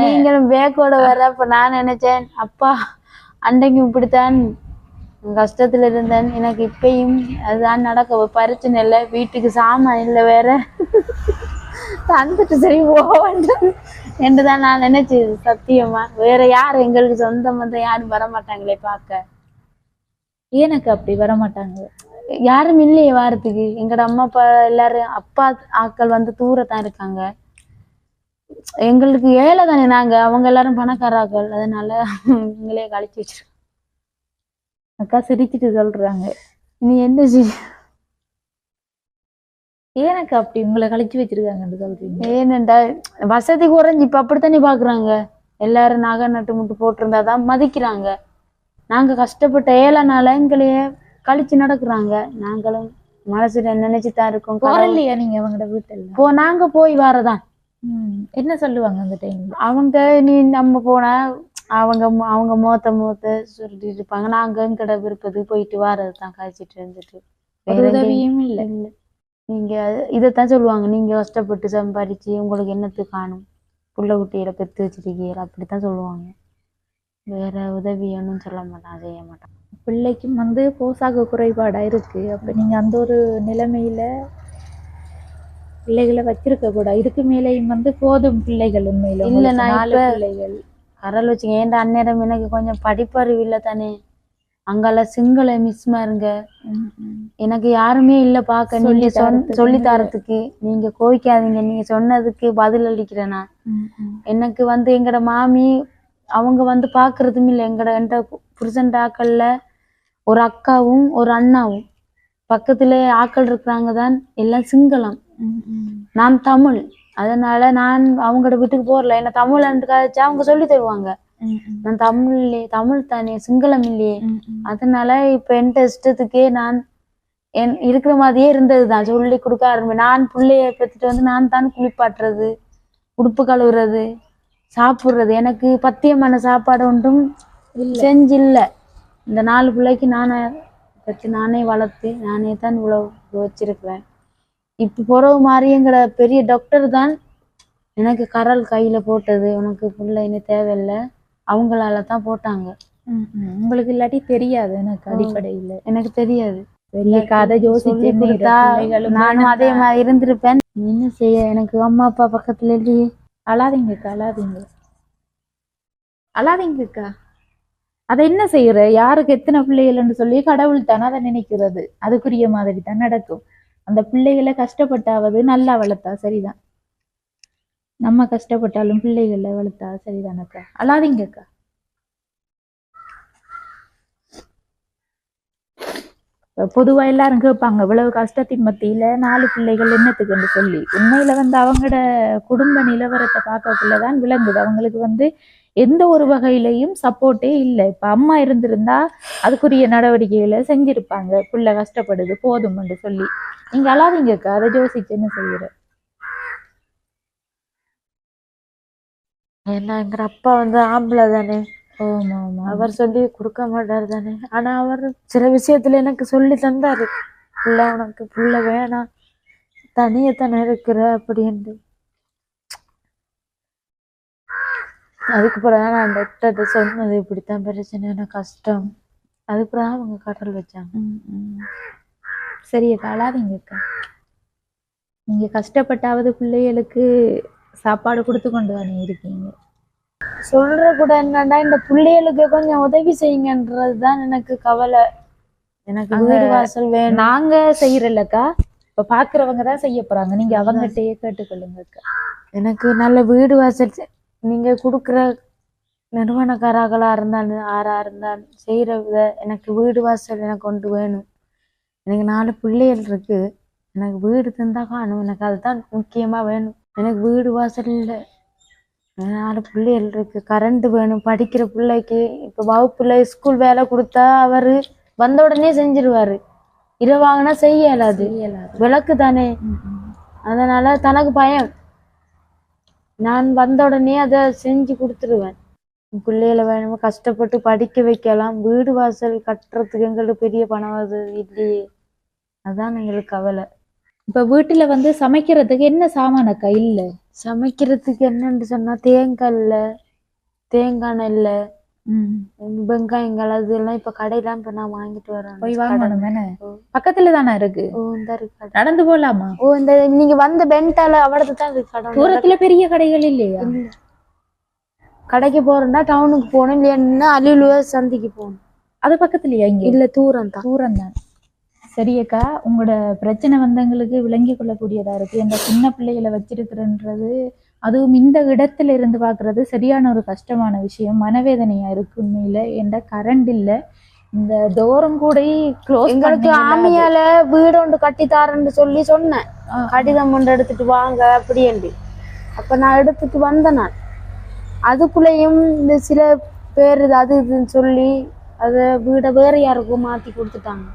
நீங்களும் பேக்கோட வர. அப்ப நான் நினைச்சேன் அப்பா அண்டைக்கும் இப்படித்தான் கஷ்டத்துல இருந்தேன், எனக்கு இப்பயும் அதுதான் நடக்க பிரச்சனை இல்லை, வீட்டுக்கு சாமான் இல்லை வேற தந்துட்டு சரி போவேன் என்றுதான் நான் நினைச்சது. சத்தியமா வேற யாரு எங்களுக்கு சொந்தம் வந்து யாரும் வரமாட்டாங்களே பார்க்க. எனக்கு அப்படி வரமாட்டாங்க, யாரும் இல்லையே வாரத்துக்கு. எங்கட அம்மா அப்பா எல்லாரும் அப்பா ஆட்கள் வந்து தூரத்தான் இருக்காங்க. எங்களுக்கு ஏழை தானே நாங்க, அவங்க எல்லாரும் பணக்காராக்கள். அதனால எங்களே கழிச்சு வச்சிருக்கோம். அக்கா சிரிச்சுட்டு சொல்றாங்க, இனி என்ன செய்ய எனக்கு அப்படி உங்களை கழிச்சு வச்சிருக்காங்கன்னு சொல்றீங்க. ஏனெண்டா வசதி குறைஞ்சி இப்ப அப்படித்தானே பாக்குறாங்க. எல்லாரும் நகை நட்டு முட்டு போட்டிருந்தாதான் மதிக்கிறாங்க. நாங்க கஷ்டப்பட்ட ஏழனால எங்களையே கழிச்சு நடக்குறாங்க. நாங்களும் மனசுல நினைச்சுதான் இருக்கோம். போறலையா நீங்க அவங்களோட வீட்டுல? நாங்க போய் வரதான். என்ன சொல்லுவாங்க அந்த டைம்ல? அவங்க நீ நம்ம போனா அவங்க மூத்த சொல்லிட்டு இருப்பாங்க. நாங்க எங்கட விருப்பது போயிட்டு வரதுதான் காய்ச்சிட்டு இருந்துட்டு உதவியும் இல்லை. நீங்க இதைத்தான் சொல்லுவாங்க, நீங்க கஷ்டப்பட்டு சம்பாதிச்சு உங்களுக்கு என்னத்து காணும், புள்ள குட்டியில பெற்று வச்சிருக்கீங்க அப்படித்தான் சொல்லுவாங்க. வேற உதவி ஒன்றும் சொல்ல மாட்டான், செய்ய மாட்டான். பிள்ளைக்கும் வந்து போசாக்கு குறைபாடா இருக்கு. அப்ப நீங்க அந்த ஒரு நிலைமையில பிள்ளைகளை வச்சிருக்க கூட. இதுக்கு மேலேயும் வந்து போதும் பிள்ளைகள் உண்மையில இல்ல. நான் பிள்ளைகள் கரல் வச்சுங்க. ஏன்டா அந்நேரம் எனக்கு கொஞ்சம் படிப்பறிவு இல்லை தானே. அங்கால சிங்கள மிஸ்மா இருங்க, எனக்கு யாருமே இல்லை பார்க்க. நீங்க சொல்லி தரத்துக்கு நீங்க கோவிக்காதீங்க. நீங்க சொன்னதுக்கு பதில் அளிக்கிறேன் நான். எனக்கு வந்து எங்கட மாமி அவங்க வந்து பாக்குறதும் இல்லை. என்கிட்ட புருஷன் ஆக்கள்ல ஒரு அக்காவும் ஒரு அண்ணாவும் பக்கத்துல ஆக்கள் இருக்கிறாங்க தான், எல்லாம் சிங்களம். நான் தமிழ். அதனால நான் அவங்களோட வீட்டுக்கு போறல. என்ன தமிழ் கழிச்சா அவங்க சொல்லி தருவாங்க. நான் தமிழ் தானே, சிங்களம் இல்லையே. அதனால இப்ப என்கிட்ட இஷ்டத்துக்கே நான் இருக்கிற மாதிரியே இருந்ததுதான் சொல்லி கொடுக்க ஆரம்பி. நான் பிள்ளைய பெற்றுட்டு வந்து நான் தான் குளிப்பாட்டுறது, உடுப்பு கழுவுறது, சாப்பிடுறது. எனக்கு பத்தியமான சாப்பாடு ஒன்றும் செஞ்சில்ல. இந்த 4 பிள்ளைக்கு நான் பெற்று நானே வளர்த்து நானே தான் இவ்வளவு வச்சிருக்கிறேன். இப்ப பிறகு மாதிரி எங்கட பெரிய டாக்டர் தான் எனக்கு கரல் கையில போட்டது, உனக்கு புள்ள இனி தேவையில்லை, அவங்களால தான் போட்டாங்க. உங்களுக்கு இல்லாட்டி தெரியாது எனக்கு அடிப்படையில. எனக்கு தெரியாது. பெரிய கதை யோசிச்சு கொடுத்தா நானும் அதே மாதிரி இருந்திருப்பேன். என்ன செய்ய, எனக்கு அம்மா அப்பா பக்கத்துல இல்லையே. அழாதீங்கக்கா, அழாதீங்க, அழாதீங்கக்கா. அதை என்ன செய்யற, யாருக்கு எத்தனை பிள்ளைகள்னு சொல்லி கடவுள் தானே அதை நினைக்கிறது. அதுக்குரிய மாதிரி தான் நடக்கும். அந்த பிள்ளைகளை கஷ்டப்பட்டாவது நல்லா வளர்த்தா சரிதான். நம்ம கஷ்டப்பட்டாலும் பிள்ளைகளை வளர்த்தா சரிதானக்கா. அழாதீங்கக்கா. பொதுவா எல்லாரும் கேட்பாங்க, இவ்வளவு கஷ்டத்தின் மத்தியில 4 பிள்ளைகள் என்னத்துக்குன்னு சொல்லி. உண்மையில அவங்களோட குடும்ப நிலவரத்தை பார்க்கக்குள்ளதான் விளங்குது. அவங்களுக்கு எந்த ஒரு வகையிலையும் சப்போர்ட்டே இல்லை. இப்ப அம்மா இருந்திருந்தா அதுக்குரிய நடவடிக்கைகளை செஞ்சிருப்பாங்க. பிள்ளை கஷ்டப்படுது போதும்னு சொல்லி. நீங்க அழாதீங்கக்கா, அதை யோசிச்சு என்ன செய்யற. ஏன்னா எங்க அப்பா ஆம்பளை தானே. ஆமா, அவர் சொல்லி கொடுக்க மாட்டாரு தானே. ஆனா அவர் சில விஷயத்துல எனக்கு சொல்லி தந்தாரு, புள்ள உனக்கு புள்ள வேணாம், தனியத்தானே இருக்கிற அப்படின்ட்டு. அதுக்கு பிறகு நான் டாக்டர்கிட்ட சொன்னது, இப்படித்தான் பிரச்சனை, கஷ்டம். அதுக்கு பிறகு அவங்க கடல் வச்சாங்க. சரியக்கா, அழாதீங்கக்கா. நீங்க கஷ்டப்பட்டாவது பிள்ளைகளுக்கு சாப்பாடு கொடுத்து கொண்டு தானே இருக்கீங்க. சொல்ற கூட என்னன்னா, இந்த பிள்ளைகளுக்கு கொஞ்சம் உதவி செய்யுங்கன்றதுதான் எனக்கு கவலை. எனக்கு வீடு வாசல் வேணும். நாங்க செய்யறல்லக்கா, இப்ப பாக்குறவங்க தான் செய்ய போறாங்க. நீங்க அவங்ககிட்டயே கேட்டுக்கொள்ளுங்கக்கா. எனக்கு நல்ல வீடு வாசல் நீங்க கொடுக்குற நிறுவனக்காரர்களா இருந்தாலும் ஆறா இருந்தாலும் செய்யற வித எனக்கு வீடு வாசல் எனக்கு கொண்டு வேணும். எனக்கு 4 பிள்ளைகள் இருக்கு, எனக்கு வீடு தந்தா காணும். எனக்கு அதுதான் முக்கியமா வேணும். எனக்கு வீடு வாசல் இல்லை, 4 பிள்ளைகள் இருக்கு, கரண்ட் வேணும். படிக்கிற பிள்ளைக்கு இப்ப வகுப்புல ஸ்கூல் வேலை கொடுத்தா அவரு வந்த உடனே செஞ்சிருவாரு, இரவாங்கன்னா செய்ய இயலாது, விளக்கு தானே. அதனால தனக்கு பயம், நான் வந்த உடனே அதை செஞ்சு கொடுத்துருவேன். பிள்ளைகளை வேணுமோ கஷ்டப்பட்டு படிக்க வைக்கலாம், வீடு வாசல் கட்டுறதுக்கு எங்களுக்கு பெரிய பணம் வசதி இல்லையே, அதான் எங்களுக்கு கவலை. இப்ப வீட்டுல சமைக்கிறதுக்கு என்ன சாமானக்கா இல்ல? சமைக்கிறதுக்கு என்னன்னு சொன்னா தேங்காய் இல்லை, தேங்காய் எண்ணெய் இல்லை, வெங்காயங்கள் அதெல்லாம் இப்ப கடையெல்லாம் இப்ப நான் வாங்கிட்டு வரேன். போய் வாங்கணும். பக்கத்துல தானே இருக்கு. நடந்து போலாமா? இந்த நீங்க வந்த பென்டால அவடத்து தான் இருக்கு கடை. தூரத்துல பெரிய கடைகள் இல்லையா? கடைக்கு போறேன்னா டவுனுக்கு போகணும், இல்லைன்னா அலுவலக சந்திக்கு போகணும். அது பக்கத்துலயா? இங்க இல்ல, தூரம் தான். தூரம் தான். சரியக்கா, உங்களோட பிரச்சனை எங்களுக்கு விளங்கி கொள்ளக்கூடியதா இருக்கு. இந்த சின்ன பிள்ளைகளை வச்சிருக்கிறன்றது, அதுவும் இந்த இடத்துல இருந்து பாக்குறது சரியான ஒரு கஷ்டமான விஷயம். மனவேதனையா இருக்கு உண்மையில. என்ற கரண்ட் இல்ல, இந்த தூரம் கூட க்ளோஸ். எங்களுக்கு ஆமியால வீடு ஒன்று கட்டித்தாரன்னு சொல்லி சொன்னேன், கடிதம் ஒன்று எடுத்துட்டு வாங்க அப்படின்ட்டு. அப்ப நான் எடுத்துட்டு வந்தேன். நான் அதுக்குள்ளேயும் இந்த சில பேர் அது இதுன்னு சொல்லி அதை வீடை வேற யாருக்கும் மாத்தி கொடுத்துட்டாங்க.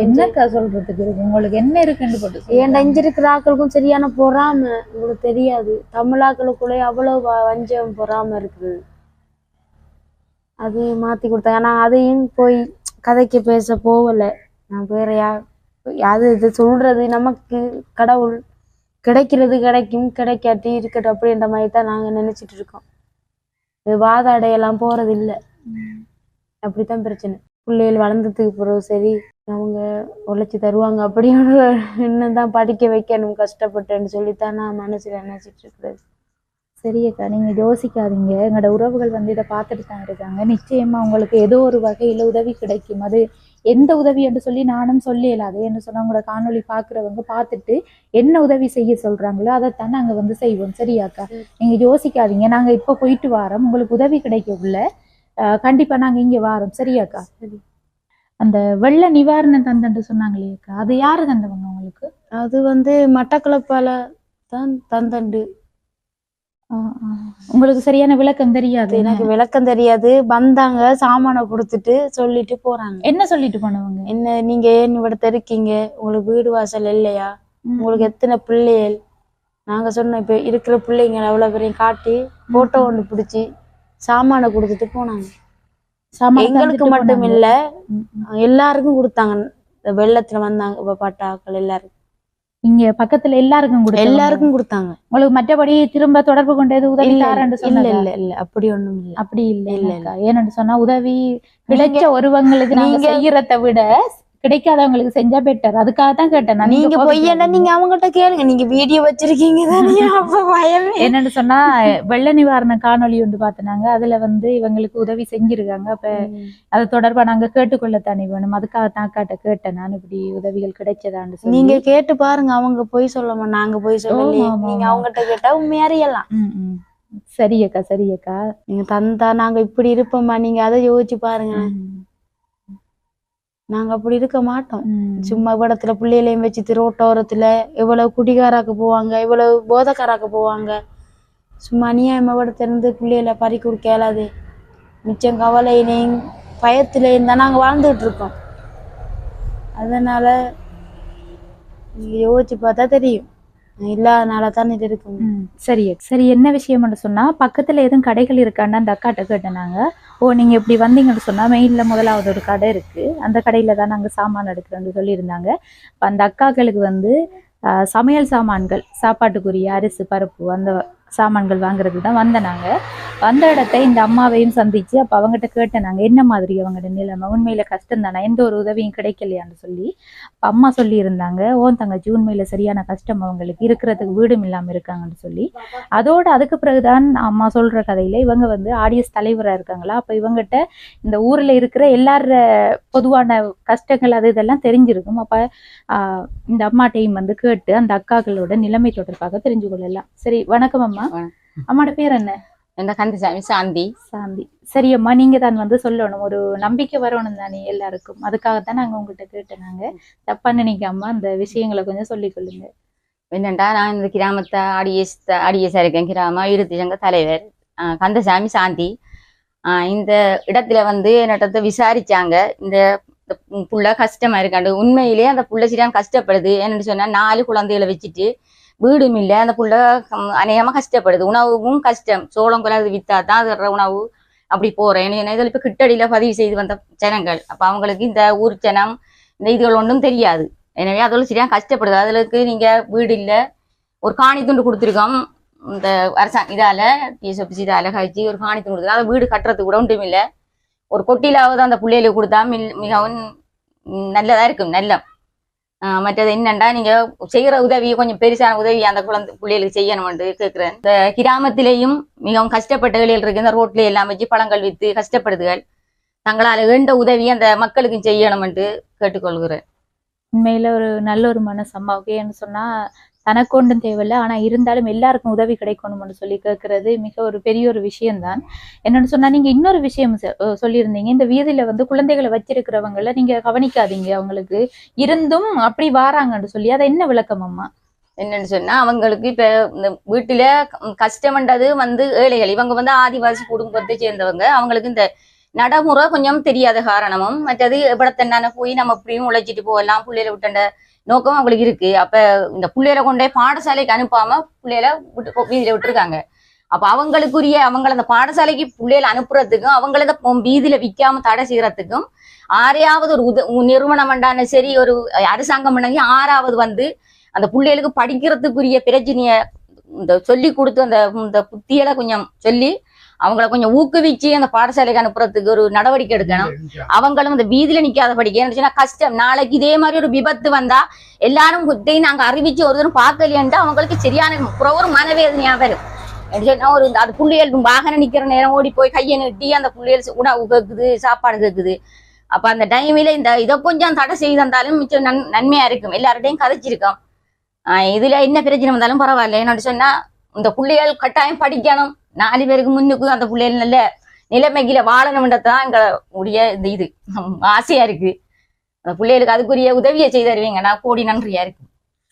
என்னக்கா சொல்றதுக்கு இருக்கு? உங்களுக்கு என்ன இருக்குன்னு போட்டு ஏன்டா இங்க இருக்கிற ஆக்களுக்கும் சரியான பொறாம. உங்களுக்கு தெரியாது, தமிழாக்களுக்குள்ளே அவ்வளவு வஞ்சம் பொறாம இருக்குது. அது மாத்தி கொடுத்தாங்க. நான் அதையும் போய் கதைக்கு பேச போகல. நான் வேற அது இது சொல்றது, நமக்கு கடவுள் கிடைக்கிறது கிடைக்கும், கிடைக்காட்டி இருக்கட்டும் அப்படின்ற மாதிரி தான் நாங்க நினைச்சிட்டு இருக்கோம். வாதாடையெல்லாம் போறது இல்லை, அப்படித்தான் பிரச்சனை. பிள்ளைகள் வளர்ந்ததுக்கு பிறகு சரி அவங்க உழைச்சி தருவாங்க அப்படின்னு என்னதான் படிக்க வைக்கணும் கஷ்டப்பட்டேன்னு சொல்லித்தான் நான் மனசுல நினைச்சிட்டு இருக்கிறது. சரியக்கா, நீங்க யோசிக்காதீங்க. எங்களோட உறவுகள் இதை பார்த்துட்டு தான் இருக்காங்க. நிச்சயமா உங்களுக்கு ஏதோ ஒரு வகையில உதவி கிடைக்கும். அது எந்த உதவி என்று சொல்லி நானும் சொல்லல. அது என்ன சொன்னா, உங்களோட காணொலி பாக்குறவங்க பார்த்துட்டு என்ன உதவி செய்ய சொல்றாங்களோ அதைத்தான் நாங்க செய்வோம். சரியாக்கா, நீங்க யோசிக்காதீங்க. நாங்க இப்ப போயிட்டு வாரோம், உங்களுக்கு உதவி கிடைக்கக்குள்ள கண்டிப்பா நாங்க இங்க வாரோம். சரியாக்கா? சரி. அந்த வெள்ள நிவாரண தந்தன்னு சொன்னாங்களேக்கா, அது யாரு தந்தவங்க உங்களுக்கு? அது மட்டக்களப்பால தான் தந்தண்டு. உங்களுக்கு சரியான விளக்கம் தெரியாது? எனக்கு விளக்கம் தெரியாது. வந்தாங்க, சாமானை கொடுத்துட்டு சொல்லிட்டு போறாங்க. என்ன சொல்லிட்டு போனவங்க? என்ன நீங்க ஏன் இவ்வளவு இருக்கீங்க, உங்களுக்கு வீடு வாசல் இல்லையா, உங்களுக்கு எத்தனை பிள்ளைகள்? நாங்க சொன்ன இப்ப இருக்கிற பிள்ளைங்க அவ்வளவு பேரையும் காட்டி போட்டோ ஒன்று பிடிச்சி சாமானை கொடுத்துட்டு போனாங்க. எங்களுக்கு மட்டும் இல்ல எல்லாருக்கும் கொடுத்தாங்க. இந்த வெள்ளத்துல வந்தாங்க இப்ப பட்டாக்கள் எல்லாருக்கும் இங்க பக்கத்துல எல்லாருக்கும் கொடுத்தாங்க. உங்களுக்கு மற்றபடி திரும்ப தொடர்பு கொண்டது உதவி தாரன்னு சொன்னாங்க? இல்ல அப்படி ஒண்ணும் இல்ல. அப்படி இல்ல. ஏன்னு சொன்னா உதவி கிடைச்ச ஒருவங்களுக்கு நாங்க செய்யறத விட கிடைக்காதவங்களுக்கு செஞ்சா பெட்டர். அதுக்காக தான் கேட்டேன். நீங்க பொய்யன்னா நீங்க அவங்ககிட்ட கேளுங்க. நீங்க வீடியோ வச்சிருக்கீங்க தானே, அப்ப பயமே. என்னன்னு சொன்னா வெள்ள நிவாரண காணொலி ஒன்று பார்த்தனாங்க. அதுல இவங்களுக்கு உதவி செஞ்சிருக்காங்க. அப்ப அது தொடர்பா நாங்க கேட்டுக்கொள்ளத்தானே வேணும். அதுக்காகத்தான் அக்காட்ட கேட்டேன் நான், இப்படி உதவிகள் கிடைச்சதான்னு சொல்லி. நீங்க கேட்டு பாருங்க. அவங்க போய் சொல்லமா, நாங்க போய் சொல்லலையே. நீங்க அவங்ககிட்ட கேட்டா உண்மையாரியலாம். சரி அக்கா. நீங்க தந்தா நாங்க இப்படி இருப்போமா, நீங்க அதை யோசிச்சு பாருங்க. நாங்க அப்படி இருக்க மாட்டோம். சும்மா இடத்துல பிள்ளைகளையும் வச்சுட்டு ரோட்டோரத்துல எவ்வளவு குடிகாராக்க போவாங்க, எவ்வளவு போதக்காராக்க போவாங்க. சும்மா அநியாயமா இடத்துல இருந்து பிள்ளைகளை பறி கொடுக்க இயலாது. மிச்சம் கவலையிலையும் பயத்திலையும் தான் நாங்க வாழ்ந்துகிட்டு இருக்கோம். அதனால நீங்க யோசிச்சு பார்த்தா தெரியும். இல்லாதனால தான் இது இருக்கும். சரி. என்ன விஷயம்னு சொன்னா, பக்கத்துல எதுவும் கடைகள் இருக்கான்னு அந்த அக்காட்ட கேட்டேனாங்க. நீங்க இப்படி வந்தீங்கன்னு சொன்னா மெயின்ல முதலாவது ஒரு கடை இருக்கு, அந்த கடையில தான் நாங்க சாமான் எடுக்கிறோம்னு சொல்லியிருந்தாங்க. அந்த அக்காக்களுக்கு சமையல் சாமான்கள், சாப்பாட்டுக்குரிய அரிசி பருப்பு அந்த சாமான்கள் வாங்குறது தான் வந்தனாங்க. வந்த இடத்த இந்த அம்மாவையும் சந்திச்சு அப்ப அவங்ககிட்ட கேட்டேன் நாங்க, என்ன மாதிரி அவங்களோட நிலைமை, உண்மையில கஷ்டம் தானே, எந்த ஒரு உதவியும் கிடைக்கலையான்னு சொல்லி. அம்மா சொல்லி இருந்தாங்க, தங்கச்சி உண்மையில சரியான கஷ்டம், அவங்களுக்கு இருக்கிறதுக்கு வீடும் இல்லாம இருக்காங்கன்னு சொல்லி. அதுக்கு பிறகுதான் அம்மா சொல்ற கதையில இவங்க ஆடியஸ் தலைவரா இருக்காங்களா, அப்ப இவங்கிட்ட இந்த ஊர்ல இருக்கிற எல்லார பொதுவான கஷ்டங்கள் அது இதெல்லாம் தெரிஞ்சிருக்கும். அப்ப இந்த அம்மாட்டையும் கேட்டு அந்த அக்காக்களோட நிலைமை தொடர்பாக தெரிஞ்சு கொள்ளலாம். சரி, வணக்கம் அம்மா. அம்மாட பேர் என்ன? கந்தசாமி. சாந்தி. சரி அம்மா, நீங்க தான் சொல்லணும், ஒரு நம்பிக்கை வரணும் தானே எல்லாருக்கும். அதுக்காகத்தான் நாங்க உங்ககிட்ட கேட்டேன். நாங்க தப்பா நினைக்காம அந்த விஷயங்களை கொஞ்சம் சொல்லிக் கொள்ளுங்க. என்னண்டா, நான் இந்த கிராமத்தை ஆடியஸா இருக்கேன். கிராம இறுதி சங்க தலைவர் கந்தசாமி சாந்தி. இந்த இடத்துல என்னட்ட விசாரிச்சாங்க. இந்த புள்ள கஷ்டமா இருக்காண்டு. உண்மையிலேயே அந்த புள்ள சரியான கஷ்டப்படுது. என்னன்னு சொன்னா 4 குழந்தைகளை வச்சுட்டு வீடும் இல்லை. அந்த புள்ள அநேகமா கஷ்டப்படுது. உணவுக்கும் கஷ்டம். சோளம் கொலாது வித்தா தான் அது உணவு. அப்படி போறேன். இதில் இப்ப கிட்டடியில பதிவு செய்து வந்த ஜனங்கள். அப்ப அவங்களுக்கு இந்த ஊர் ஜனம் இந்த இதுகள் ஒன்றும் தெரியாது. எனவே அதோட சரியா கஷ்டப்படுது. அதுக்கு நீங்க வீடு இல்லை, ஒரு காணி துண்டு கொடுத்துருக்கோம். இந்த அரசாங்கம் இதால டிஎஸ்ஓபிசி இதால கழிச்சு ஒரு காணி துண்டு கொடுத்துருக்கோம். அதை வீடு கட்டுறதுக்கு கூட ஒன்றும் இல்லை. ஒரு கொட்டிலாவது அந்த பிள்ளைகளுக்கு கொடுத்தா மிகவும் நல்லதா இருக்கும். நல்ல மற்றது என்னண்டா, நீங்க செய்யற உதவி கொஞ்சம் பெருசான உதவி அந்த குழந்தை பிள்ளைகளுக்கு செய்யணும்னு கேட்கிறேன். இந்த கிராமத்திலேயும் மிகவும் கஷ்டப்பட்டவர்கள் இருக்கு. இந்த ரோட்ல எல்லாம் வச்சு பழங்கள் வித்து கஷ்டப்படுதுகள். தங்களால வேண்ட உதவி அந்த மக்களுக்கு செய்யணும்னு கேட்டுக்கொள்கிறேன். உண்மையில ஒரு நல்ல ஒரு மனசு அம்மாவுக்கு. ஏன்னு சொன்னா தனக்கு ஒன்றும் தேவையில்லை, ஆனா இருந்தாலும் எல்லாருக்கும் உதவி கிடைக்கணும்னு சொல்லி கேட்கறது மிக ஒரு பெரிய ஒரு விஷயம்தான். என்னன்னு சொன்னா, நீங்க இன்னொரு விஷயம் சொல்லியிருந்தீங்க, இந்த வீதியில குழந்தைகளை வச்சிருக்கிறவங்கள நீங்க கவனிக்காதீங்க, அவங்களுக்கு இருந்தும் அப்படி வாராங்கன்னு சொல்லி. அதை என்ன விளக்கம் அம்மா? என்னன்னு சொன்னா, அவங்களுக்கு இப்ப இந்த வீட்டுல கஷ்டம்ன்றது ஏழைகள். இவங்க ஆதிவாசி குடும்பத்தை சேர்ந்தவங்க. அவங்களுக்கு இந்த நடைமுறை கொஞ்சம் தெரியாத காரணமும், மற்றது எப்படத்தன்னான போய் நம்ம இப்படியும் உழைச்சிட்டு போகலாம் பிள்ளைகளை விட்டுண்ட நோக்கம் அவங்களுக்கு இருக்கு. அப்ப இந்த பிள்ளைகளை கொண்டே பாடசாலைக்கு அனுப்பாம பிள்ளைகளை வீதியில விட்டுருக்காங்க. அப்ப அவங்கள அந்த பாடசாலைக்கு பிள்ளைகளை அனுப்புறதுக்கும் அவங்கள வீதியில விற்காம தடை செய்யறதுக்கும் ஆறையாவது ஒரு நிறுவனம் வேண்டான சரி, ஒரு அரசாங்கம் பண்ணி ஆறாவது அந்த பிள்ளைகளுக்கு படிக்கிறதுக்குரிய பிரச்சனைய இந்த சொல்லி கொடுத்து அந்த புத்திகளை கொஞ்சம் சொல்லி அவங்கள கொஞ்சம் ஊக்குவிச்சு அந்த பாடசாலைக்கு அனுப்புறதுக்கு ஒரு நடவடிக்கை எடுக்கணும். அவங்களும் இந்த வீதியில நிக்காத படிக்க கஷ்டம். நாளைக்கு இதே மாதிரி ஒரு விபத்து வந்தா எல்லாரும் நாங்க அறிவிச்சு ஒருத்தரும் பார்க்கலையான்ட்டு அவங்களுக்கு சரியான ஒரு மனவேதனையா வரும். ஒரு அது புள்ளியல் வாகனம் நிக்கிற நேரம் ஓடி போய் கையை நீட்டி அந்த புள்ளியல் உணவு கேக்குது, சாப்பாடு கேக்குது. அப்ப அந்த டைமில இதை கொஞ்சம் தடை செய்து தந்தாலும் மிச்சம் நன்மையா இருக்கும். எல்லார்டையும் கதைச்சிருக்கோம். இதுல என்ன பிரச்சனை வந்தாலும் பரவாயில்ல. என்னோட சொன்னா, இந்த பிள்ளைகள் கட்டாயம் படிக்கணும். 4 பேருக்கு முன்னுக்கு அந்த பிள்ளைகள் நல்ல நிலைமையில வாழணும்ன்றதான் எங்களுடைய இது ஆசையா இருக்கு. அந்த பிள்ளைகளுக்கு அதுக்குரிய உதவியை செய்து தருவீங்க. நான் கோடி நன்றியா இருக்கு.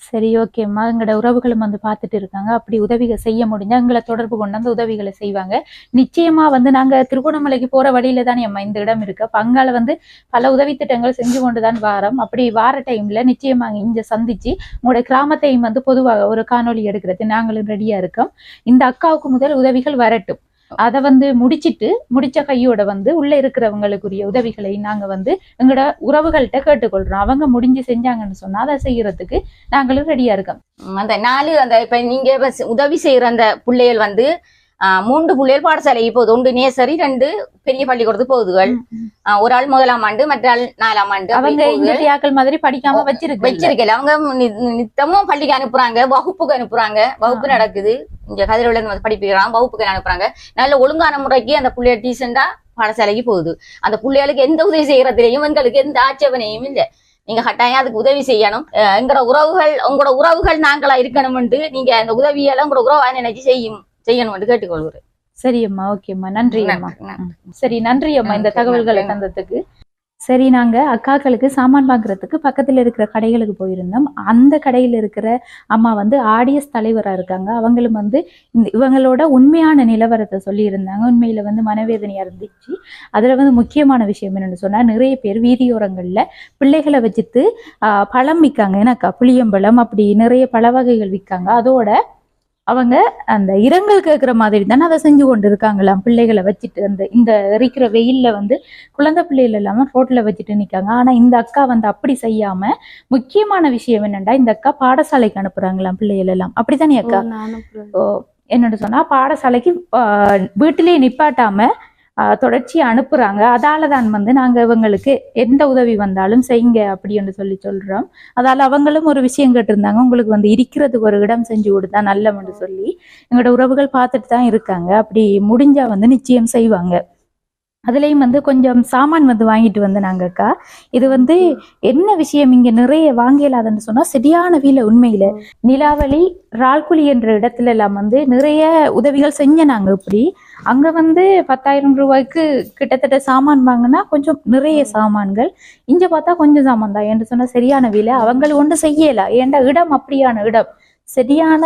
சரி, ஓகேம்மா. எங்களோட உறவுகளும் பார்த்துட்டு இருக்காங்க. அப்படி உதவிகள் செய்ய முடிஞ்சா எங்களை தொடர்பு கொண்டு அந்த உதவிகளை செய்வாங்க. நிச்சயமா நாங்க திருகோணமலைக்கு போற வழியில தானே அம்மா இந்த இடம் இருக்கு. அப்ப அங்கால பல உதவி திட்டங்கள் செஞ்சு கொண்டுதான் வாரம். அப்படி வார டைம்ல நிச்சயமா இங்க சந்திச்சு உங்களோட கிராமத்தையும் பொதுவாக ஒரு காணொலி எடுக்கிறது நாங்களும் ரெடியா இருக்கோம். இந்த அக்காவுக்கு முதல் உதவிகள் வரட்டும். அதை வந்து முடிச்ச கையோட வந்து உள்ள இருக்கிறவங்களுக்குரிய உதவிகளை நாங்க வந்து எங்களோட உறவுகள்கிட்ட கேட்டுக்கொள்றோம். அவங்க முடிஞ்சு செஞ்சாங்கன்னு சொன்னா அதை செய்யறதுக்கு நாங்களும் ரெடியா இருக்கோம். அந்த 4 அந்த இப்ப நீங்க உதவி செய்யற அந்த பிள்ளைகள் வந்து 3 பிள்ளைகள் பாடசாலைக்கு போகுது. 1 நேசரி, 2 பெரிய பள்ளிக்கூடத்துக்கு போகுதுகள். ஒரு ஆள் 1ஆம் ஆண்டு, மற்ற ஆள் 4ஆம் ஆண்டு. அவங்க இந்தியாக்கள் மாதிரி படிக்காம வச்சிருக்கல. அவங்க நித்தமும் பள்ளிக்கு அனுப்புறாங்க, வகுப்புக்கு அனுப்புறாங்க. வகுப்பு நடக்குது, இங்க கதிரவளன் படிப்புக்கிறான், வகுப்புக்கு அனுப்புறாங்க. நல்ல ஒழுங்கான முறைக்கு அந்த பிள்ளைய டீசெண்டா பாடசாலைக்கு போகுது. அந்த பிள்ளைகளுக்கு எந்த உதவி செய்யறதுலையும் எங்களுக்கு எந்த ஆட்சேபனையும் இல்லை. நீங்க கட்டாயம் அதுக்கு உதவி செய்யணும். உங்களோட உறவுகள் நாங்களா இருக்கணும்ட்டு நீங்க அந்த உதவியெல்லாம் உங்களோட உறவா நினைச்சு செய்யணும் கேட்டுக்கொள்கிறேன். சரி அம்மா, ஓகே அம்மா, நன்றி அம்மா. சரி, நன்றி அம்மா இந்த தகவல்களை தந்ததுக்கு. சரி, நாங்க அக்காக்களுக்கு சாமான் வாங்குறதுக்கு பக்கத்துல இருக்கிற கடைகளுக்கு போயிருந்தோம். அந்த கடையில இருக்கிற அம்மா வந்து ஆடியஸ் தலைவரா இருக்காங்க. அவங்களும் வந்து இவங்களோட உண்மையான நிலவரத்தை சொல்லி இருந்தாங்க. உண்மையில வந்து மனவேதனையா இருந்துச்சு. அதுல வந்து முக்கியமான விஷயம் என்னன்னு சொன்னா, நிறைய பேர் வீதியோரங்கள்ல பிள்ளைகளை வச்சுட்டு பழம் விற்காங்க. ஏன்னாக்கா புளியம்பழம் அப்படி நிறைய பழ வகைகள் விற்காங்க. அதோட அவங்க அந்த இரங்கல் கேட்கிற மாதிரி தானே அதை செஞ்சு கொண்டு இருக்காங்களாம். பிள்ளைகளை வச்சுட்டு இந்த எரிக்கிற வெயில்ல வந்து குழந்தை பிள்ளைகள் இல்லாம ரோட்ல வச்சுட்டு நிக்காங்க. ஆனா இந்த அக்கா வந்து அப்படி செய்யாம, முக்கியமான விஷயம் என்னன்னா, இந்த அக்கா பாடசாலைக்கு அனுப்புறாங்களாம் பிள்ளைகள் எல்லாம். அப்படித்தானே அக்கா? என்னன்னு சொன்னா, பாடசாலைக்கு வீட்டிலேயே நிப்பாட்டாம தொடர்ச்சியா அனுப்புறாங்க. அதாலதான் வந்து நாங்க இவங்களுக்கு எந்த உதவி வந்தாலும் செய்யுங்க அப்படின்னு சொல்றோம். அதால அவங்களும் ஒரு விஷயம் கேட்டிருந்தாங்க, உங்களுக்கு வந்து இருக்கிறதுக்கு ஒரு இடம் செஞ்சு கொடுத்தா நல்லம்னு சொல்லி. எங்களோட உறவுகள் பார்த்துட்டு தான் இருக்காங்க. அப்படி முடிஞ்சா வந்து நிச்சயம் செய்வாங்க. அதுலேயும் வந்து கொஞ்சம் சாமான் வந்து வாங்கிட்டு வந்து நாங்கக்கா. இது வந்து என்ன விஷயம், இங்க நிறைய வாங்கலாதுன்னு சொன்னா சரியான விலை. உண்மையில நிலாவளி ரால்குழி என்ற இடத்துல எல்லாம் வந்து நிறைய உதவிகள் செஞ்ச நாங்க. இப்படி அங்க வந்து 10,000 ரூபாய்க்கு கிட்டத்தட்ட சாமான் வாங்கினா கொஞ்சம் நிறைய சாமான்கள். இங்க பார்த்தா கொஞ்சம் சாமான் தான் என்று சொன்னா சரியான விலை. அவங்களும் ஒன்று செய்யலாம். ஏன்டா இடம் அப்படியான இடம், சரியான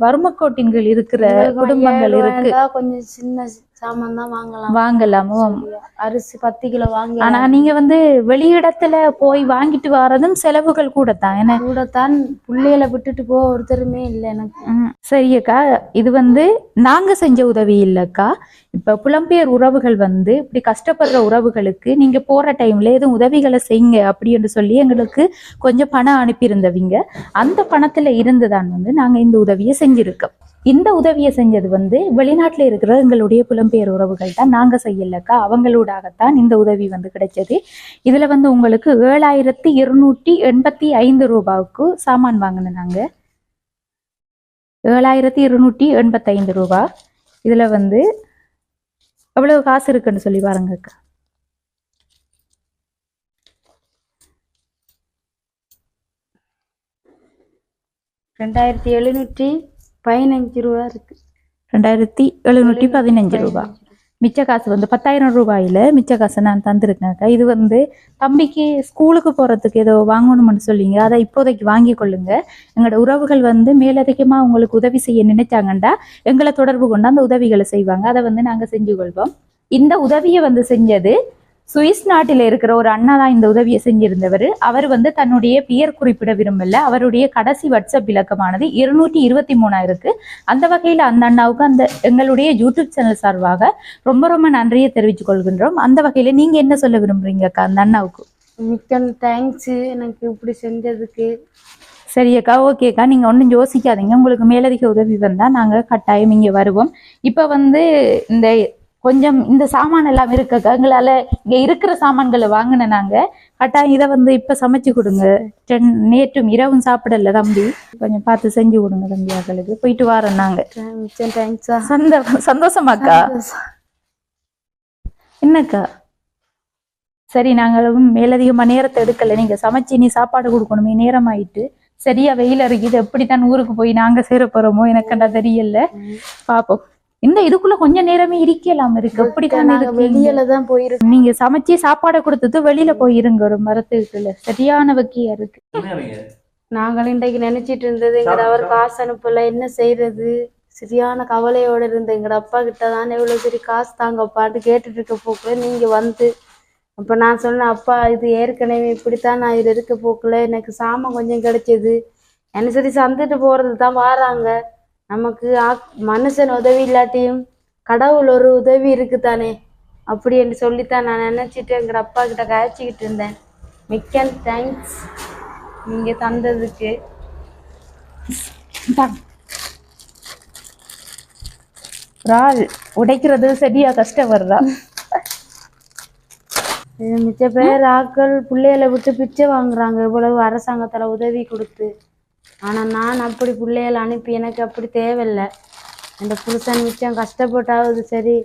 வறுமக்கோட்டின்கள் இருக்கிற குடும்பங்கள் இருக்கு. கொஞ்சம் சின்ன சாமான் தான் வாங்கலாம். அரிசி 10 கிலோ வாங்கி. ஆனா நீங்க வந்து வெளியிடத்துல போய் வாங்கிட்டு வர்றதும் செலவுகள் கூடத்தான். ஏன்னா கூடத்தான், பிள்ளைகளை விட்டுட்டு போக ஒருத்தருமே இல்லை எனக்கு. சரியக்கா, இது வந்து நாங்க செஞ்ச உதவி இல்லக்கா. இப்ப புலம்பெயர் உறவுகள் வந்து இப்படி கஷ்டப்படுற உறவுகளுக்கு நீங்க போற டைம்ல எதுவும் உதவிகளை செய்யுங்க அப்படின்னு சொல்லி எங்களுக்கு கொஞ்சம் பணம் அனுப்பியிருந்தவங்க. அந்த பணத்துல இருந்துதான் வந்து நாங்க இந்த உதவியை செஞ்சிருக்கோம். இந்த உதவியை செஞ்சது வந்து வெளிநாட்டுல இருக்கிற எங்களுடைய புலம்பெயர் உறவுகள் தான். நாங்க செய்யலக்கா, அவங்களோடாகத்தான் இந்த உதவி வந்து கிடைச்சது. இதுல வந்து உங்களுக்கு 7,285 ரூபாய்க்கு சாமான் வாங்கினோம் நாங்க. 7,285 ரூபாய். இதுல வந்து எவ்வளவு காசு இருக்குன்னு சொல்லி பாருங்க அக்கா. 2,715 ரூபா இருக்கு. 2,715 ரூபாய். மிச்ச காசு வந்து 10,000 ரூபாயில மிச்ச காசை நான் தந்திருக்கேன்க்கா. இது வந்து தம்பிக்கு ஸ்கூலுக்கு போறதுக்கு ஏதோ வாங்கணும்னு சொல்லிங்க, அதை இப்போதைக்கு வாங்கி கொள்ளுங்க. எங்களோட உறவுகள் வந்து மேலதிகமா உங்களுக்கு உதவி செய்ய நினைச்சாங்கண்டா எங்களை தொடர்பு கொண்டு அந்த உதவிகளை செய்வாங்க. அதை வந்து நாங்க செஞ்சு கொள்வோம். இந்த உதவியை வந்து செஞ்சது சுவிஸ் நாட்டில இருக்கிற ஒரு அண்ணா தான் இந்த உதவியை செஞ்சிருந்தவர். அவர் வந்து தன்னுடைய பெயர் குறிப்பிட விரும்பல. அவருடைய கடைசி வாட்ஸ்அப் இலக்கமானது 223 இருக்கு. அந்த வகையில அந்த அண்ணாவுக்கு அந்த எங்களுடைய யூடியூப் சேனல் சார்பாக ரொம்ப ரொம்ப நன்றியை தெரிவித்துக் கொள்கின்றோம். அந்த வகையில நீங்க என்ன சொல்ல விரும்புறீங்கக்கா அந்த அண்ணாவுக்கு? மிக்க தேங்க்ஸ் எனக்கு இப்படி செஞ்சதுக்கு. சரியக்கா, ஓகேக்கா, நீங்க ஒன்றும் யோசிக்காதீங்க. உங்களுக்கு மேலதிக உதவி வந்தா நாங்க கட்டாயம் இங்க வருவோம். இப்ப வந்து இந்த கொஞ்சம் இந்த சாமான் எல்லாம் இருக்கக்கா, எங்களால இங்க இருக்கிற சாமான்களை வாங்கின நாங்க கட்டாயம் இதை வந்து இப்ப சமைச்சு கொடுங்க. நேற்றும் இரவும் சாப்பிடல தம்பி, கொஞ்சம் பார்த்து செஞ்சு கொடுங்க தம்பி. அவங்களுக்கு போயிட்டு வரோம் நாங்க. சந்தோஷமாக்கா? என்னக்கா? சரி, நாங்களும் மேலதிகமா நேரத்தை எடுக்கல. நீங்க சமைச்சு நீ சாப்பாடு கொடுக்கணுமே, நேரம் ஆயிட்டு. சரியா வெயில் அடிக்குது. எப்படித்தான் ஊருக்கு போய் நாங்க சேர போறோமோ எனக்கண்டா தெரியல. பாப்போம். இந்த இதுக்குள்ள கொஞ்ச நேரமே இருக்கலாம் இருக்கு. அப்படித்தான் வெளியில தான் போயிருக்கு. நீங்க சமைச்சு சாப்பாடை கொடுத்தது வெளியில போயிருங்க. ஒரு மரத்துக்குள்ள சரியான வக்கியா இருக்கு. நாங்களும் இன்றைக்கு நினைச்சிட்டு இருந்தது, எங்கட அவர் காசு அனுப்பல, என்ன செய்யறது, சரியான கவலையோட இருந்த. எங்கட அப்பா கிட்டதான் எவ்வளவு சரி காசு தாங்கப்பாட்டு கேட்டுட்டு இருக்க போக்குல நீங்க வந்து, அப்ப நான் சொன்னேன், அப்பா இது ஏற்கனவே இப்படித்தான், நான் இதுல இருக்க போக்குல எனக்கு சாமான் கொஞ்சம் கிடைச்சது, என்ன சரி சந்துட்டு போறது தான் வாராங்க. நமக்கு மனுஷன் உதவி இல்லாட்டியும் கடவுள் ஒரு உதவி இருக்குதானே அப்படி என்று சொல்லித்தான் நான் நினைச்சிட்டு எங்க அப்பா கிட்ட கழிச்சுக்கிட்டு இருந்தேன். மிக்க தேங்க்ஸ் நீங்க தந்ததுக்கு. இறால் உடைக்கிறது சரியா கஷ்டம் வருதா? மிச்ச பேர் ஆட்கள் பிள்ளைகளை விட்டு பிச்சை வாங்குறாங்க இவ்வளவு அரசாங்கத்துல உதவி கொடுத்து. ஆனா நான் அப்படி பிள்ளைகளை அனுப்பி எனக்கு அப்படி தேவையில்லை. அந்த புருஷன் மிச்சம் கஷ்டப்பட்டாவது சரி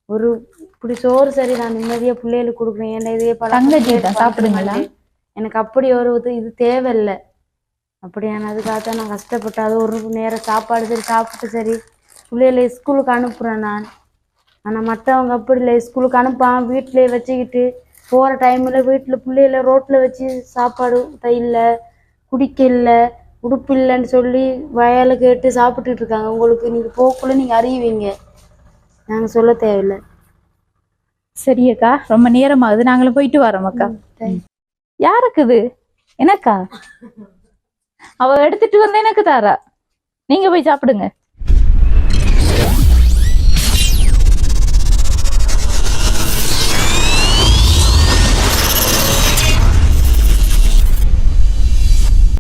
ஒரு இப்படி சோறு சரி நான் நிம்மதியா பிள்ளைகளுக்கு கொடுக்குறேன். ஏன்னா இதே பழம் சாப்பிடுங்களா? எனக்கு அப்படி ஒரு இது தேவையில்லை. அப்படியான அதுக்காக நான் கஷ்டப்பட்டாது ஒரு நேரம் சாப்பாடு சரி சாப்பிட்டு சரி பிள்ளைகளை ஸ்கூலுக்கு அனுப்புறேன் நான். ஆனா மற்றவங்க அப்படி இல்லை, ஸ்கூலுக்கு அனுப்பான் வீட்டிலே வச்சுக்கிட்டு போற டைம்ல வீட்டுல பிள்ளைகளை ரோட்ல வச்சு சாப்பாடு இல்லை, குடிக்க இல்லை, உடுப்பு இல்லைன்னு சொல்லி வயலை கேட்டு சாப்பிட்டுட்டு இருக்காங்க. உங்களுக்கு நீங்க போக்குள்ள நீங்க அறியுவீங்க, நாங்க சொல்ல தேவையில்லை. சரியக்கா, ரொம்ப நேரமாகுது, நாங்களும் போயிட்டு வரோம் அக்கா. யாருக்குது? எனக்கா? அவ எடுத்துட்டு வந்து எனக்கு தாரா, நீங்க போய் சாப்பிடுங்க.